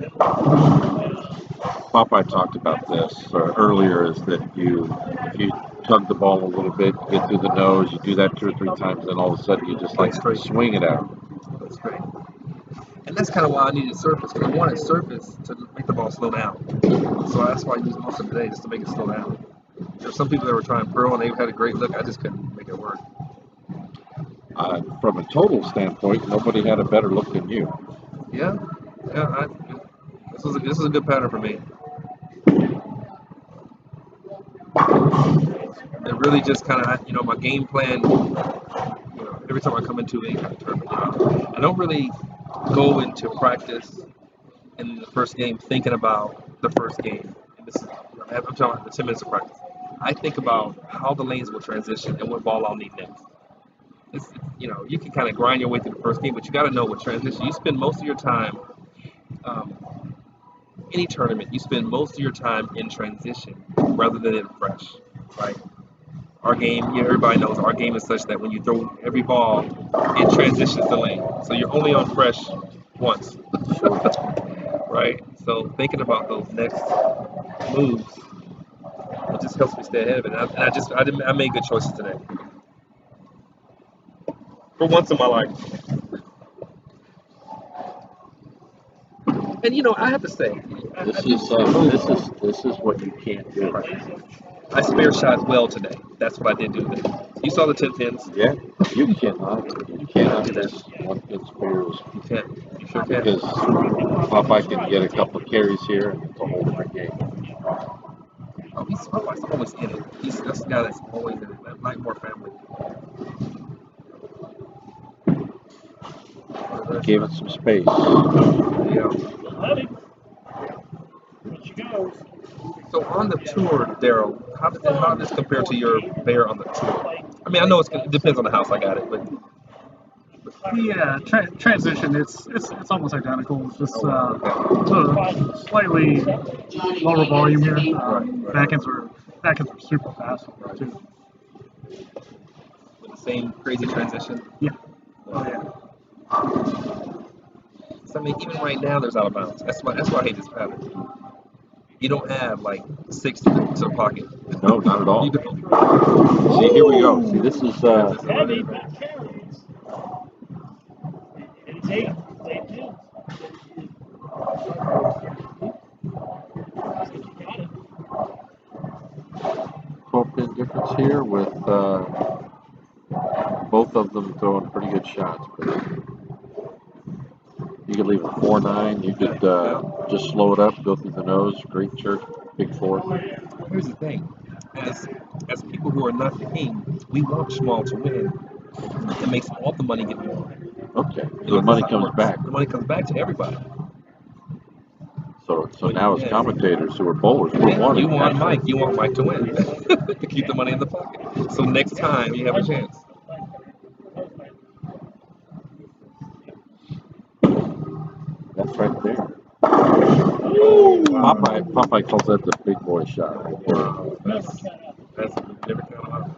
Popeye talked about this earlier, is that if you tug the ball a little bit, get through the nose, you do that 2 or 3 times, then all of a sudden you just like Straight. swing it out. That's great. And that's kind of why I needed surface, because I wanted surface to make the ball slow down. So that's why I used most of the day, just to make it slow down. There's some people that were trying pro and they had a great look. I just couldn't make it work. From a total standpoint, nobody had a better look than you. Yeah, yeah. This was a good pattern for me. It really just kind of, my game plan. Every time I come into a kind of tournament, I don't really go into practice in the first game thinking about the first game. And this is, I'm talking about the 10 minutes of practice. I think about how the lanes will transition and what ball I'll need next. You can kind of grind your way through the first game, but you got to know what transition. You spend most of your time, any tournament, you spend most of your time in transition rather than in fresh, right? Our game, everybody knows our game is such that when you throw every ball, it transitions the lane. So you're only on fresh once, right? So thinking about those next moves, it just helps me stay ahead of it. I made good choices today. For once in my life. And I have to say, This is what you can't do. I spare shot well today. That's what I did do today. You saw the 10 pins. Yeah, you cannot miss 1 pin spares. You can't. You sure can. Because Popeye can get a couple of carries here, and it's a whole different game. Oh, Popeye's always in it. That's the guy that's always in it. Like more family. Gave it some space. Yeah. Let him. Here she goes. So on the tour, Daryl, how does this compare to your bear on the tour? I mean, I know it depends on the house. I got it, but Yeah, transition. It's almost identical. It's just okay. slightly lower volume here. Right. Backends are super fast too. With the same crazy transition. Yeah. Oh yeah. So I mean, even right now, there's out of bounds. That's why I hate this pattern. You don't have like 60 to the pocket. No, not at all. You don't. See, here we go. See, this is Heavy, but carries. It's eight pins. 12-pin difference here with both of them throwing pretty good shots. But you could leave it 4-9. You could just slow it up, go through the nose. Great church, big 4. Here's the thing. As people who are not the king, we want small to win. It makes all the money get more. Okay, so the money comes back. The money comes back to everybody. So now as commentators who are bowlers, we're wanting. You want Mike to win. To keep the money in the pocket. So next time you have a chance. That's right there. Popeye calls that the big boy shot right there. That's never kind of.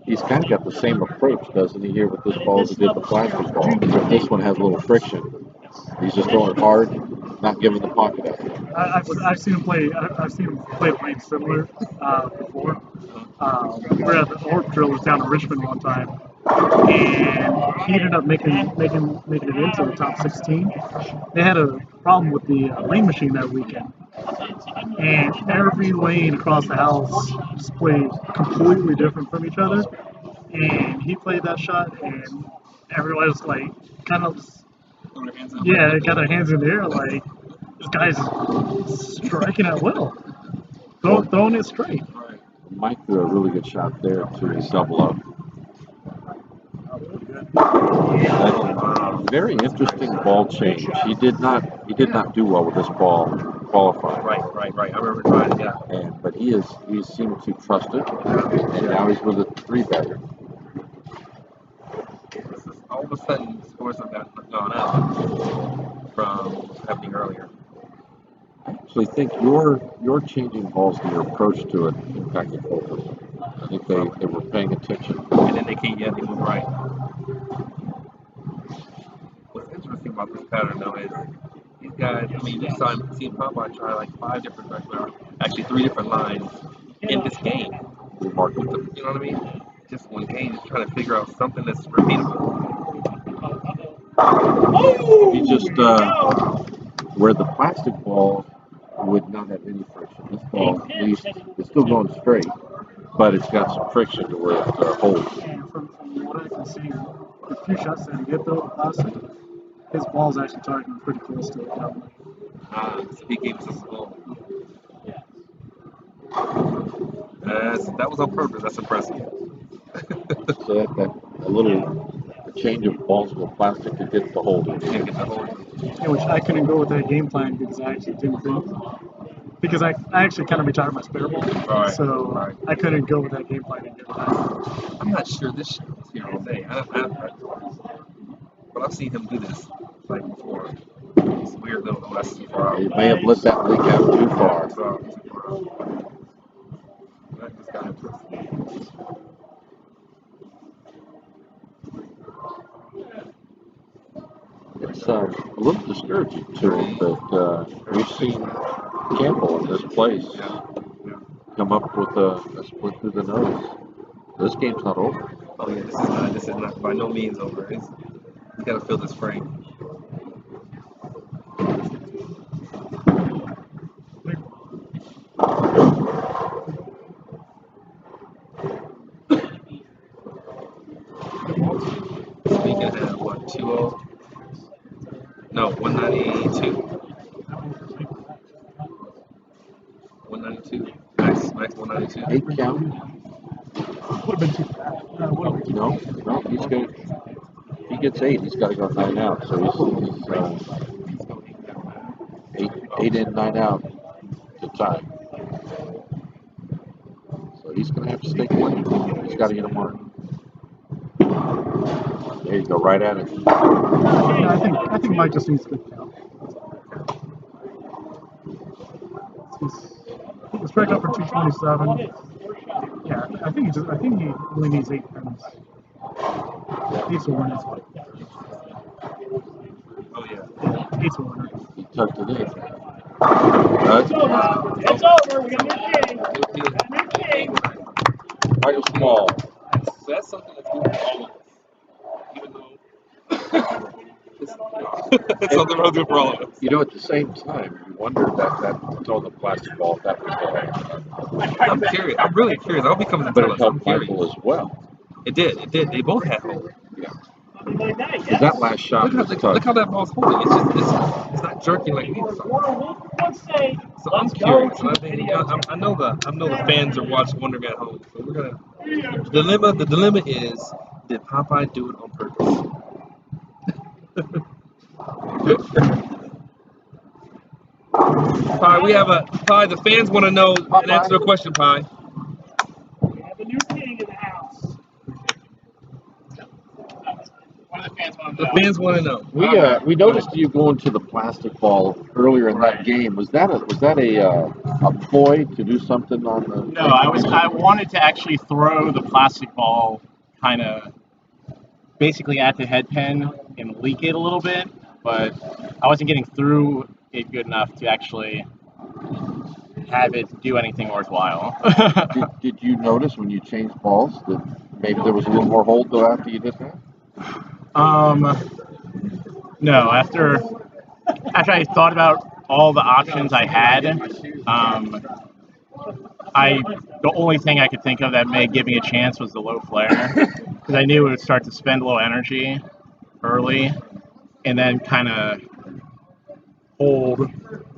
He's kind of got the same approach, doesn't he, here with this ball as he did the plastic ball? Except this one has a little friction. He's just throwing hard, not giving the pocket up. I've seen him play. I've seen him play a lane similar before. We were at the Orb Drillers down in Richmond one time, and he ended up making it into the top 16. They had a problem with the lane machine that weekend, and every lane across the house just played completely different from each other. And he played that shot, and everybody was like, kind of, yeah, got their hands in the air, like, this guy's striking at will, throwing it straight. Mike threw a really good shot there to double up. Very interesting ball change. He did not do well with this ball qualifying. Right. I remember trying to get. But he seemed to trust it, and now he's with a 3-bagger. All of a sudden, scores have gone up from happening earlier. I actually think your changing balls and your approach to it impacted both of them. I think they were paying attention. And then they move right. What's interesting about this pattern, though, is guys, I mean, you see Popeye try like 5 different, actually 3 different lines in this game. Remarkable. You know what I mean? Just one game, just trying to figure out something that's repeatable. He just where the plastic ball would not have any friction. This ball, at least, it's still going straight, but it's got some friction to where it holds. And from what I can see, the few shots that he hit though, plastic, his ball's actually targeting pretty close to it. So he gave us a ball. That was on purpose. That's impressive. So that a little change of balls with plastic to get the hold of Can't it. get the hold. Yeah, which I couldn't go with that game plan because I actually didn't think. Because I actually kind of retired my spare ball, so I couldn't go with that game plan and get it back. I'm not sure this shit was here all day. But I've seen him do this like before. It's weird little lessons before. He may have let that leak out too far. That just got interesting. It's a little discouraging to him that we've seen Campbell in this place come up with a split through the nose. This game's not over. Oh yeah, this is not by no means over. You gotta feel this frame. Speaking of what, 2-0? No, 192. 192. Max 192. 8 count? Would have been too fast. No, he's good. If he gets 8, he's got to go 9 out. So he's 8 in, 9 out to tie. So he's going to have to stay clean. He's got to get a mark. There you go, right at it. Yeah, I think Mike just needs to good count. He's strike out for 227. Yeah, I think he only needs 8 pins. 8's a winner. Oh yeah. 8's a winner. He tucked it in. It's over. It's over. We got a new king. Michael Small. So that's something that's good for all of us. Even though it's something real good for all of us. You know, at the same time, you wonder that throwing the plastic ball, if that was the hang. I'm curious. I'm really curious. I hope he comes and But tell it us. I'm helped curious. Michael as well. It did. They both had hope. Because that last shot was Look tough. how that ball's holding. It's not jerking like it needs to. So I'm curious. And I think I know the fans are watching, wondering at home. So we're gonna. The dilemma is, did Popeye do it on purpose? Pie, the fans want to know and answer the question, Pie. We have a new king in the house. What do the fans want to know? The fans want to know. We noticed you going to the plastic ball earlier in that game. Was that a ploy to do something on the? No, I wanted to actually throw the plastic ball kind of basically at the head pin and leak it a little bit, but I wasn't getting through it good enough to actually have it do anything worthwhile. Did you notice when you changed balls that maybe there was a little more hold though after you did that? No, after I thought about all the options I had, the only thing I could think of that may give me a chance was the low flare, because I knew it would start to spend a little energy early, and then kind of hold,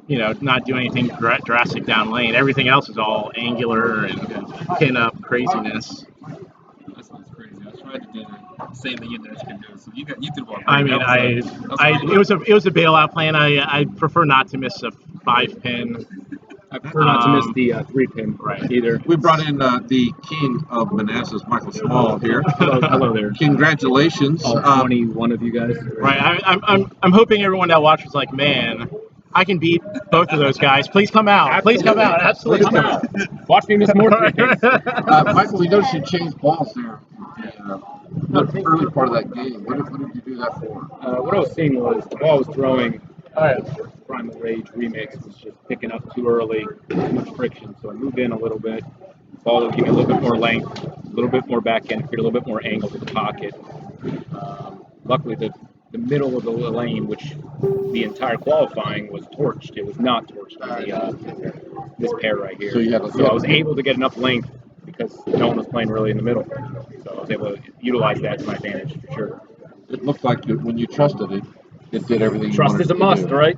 not do anything drastic down lane. Everything else is all angular and pin up craziness. That sounds crazy. I tried to do the same thing you guys can do. So you could walk. I mean, it was a bailout plan. I prefer not to miss a 5-pin. I prefer not to miss the 3-pin either. We brought in the king of Manassas, Michael Small here. Hello there. Congratulations. All 21 of you guys. Right. I'm hoping everyone that watches like, man, I can beat both of those guys. Please come out. Please come out. Absolutely come out. Watch me miss more 3-pins. Michael, we noticed you changed balls there. The early part of that game. What did you do that for? What I was seeing was the ball was throwing from Primal Rage remix was just picking up too early, too much friction. So I moved in a little bit. Ball would give me a little bit more length, a little bit more back end, create a little bit more angle to the pocket. Luckily, the middle of the lane, which the entire qualifying was torched. It was not torched on the this pair right here. So I was able to get enough length because no one was playing really in the middle. So I was able to utilize that to my advantage for sure. It looked like when you trusted it, it did everything you Trust wanted is a it to must, do. right?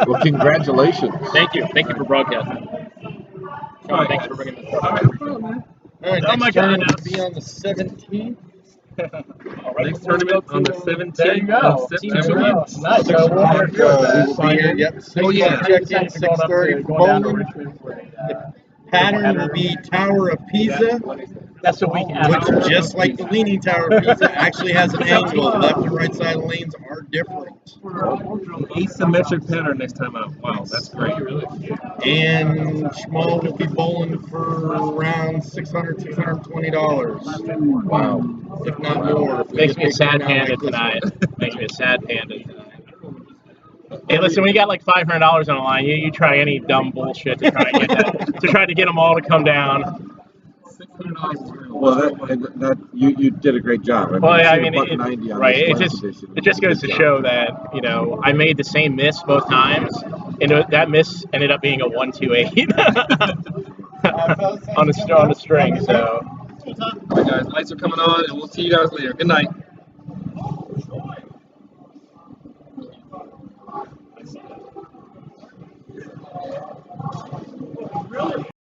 Well, congratulations. Thank you. Thank you for broadcasting. Sean, thanks for bringing this up. All right, Oh my next God. tournament will be on the 17th. Next tournament on the 17th There you go. of September. Nice. We will be here. Yep. Oh, yeah. Check in 6:30 for bowling. The pattern will be Tower of Pisa, That's a week after. which, just like the Leaning Tower of Pisa, actually has an angle. Left and right side of the lanes are different. Asymmetric pattern next time out. Wow, that's great. And Schmal will be bowling for around $600, $620. Wow. If not more. If we Makes get me a big sad turnout panda like this tonight. one. Makes me a sad panda tonight. Hey, listen, when you got like $500 on the line, you try any dumb bullshit to try and get that, to try to get them all to come down. Well, that you did a great job. Well, yeah, I seeing mean, $1.90 on right? this It last just edition, it just goes to good job. show that I made the same miss both times, and that miss ended up being a 128 on the string. So. All right, guys, lights are coming on, and we'll see you guys later. Good night.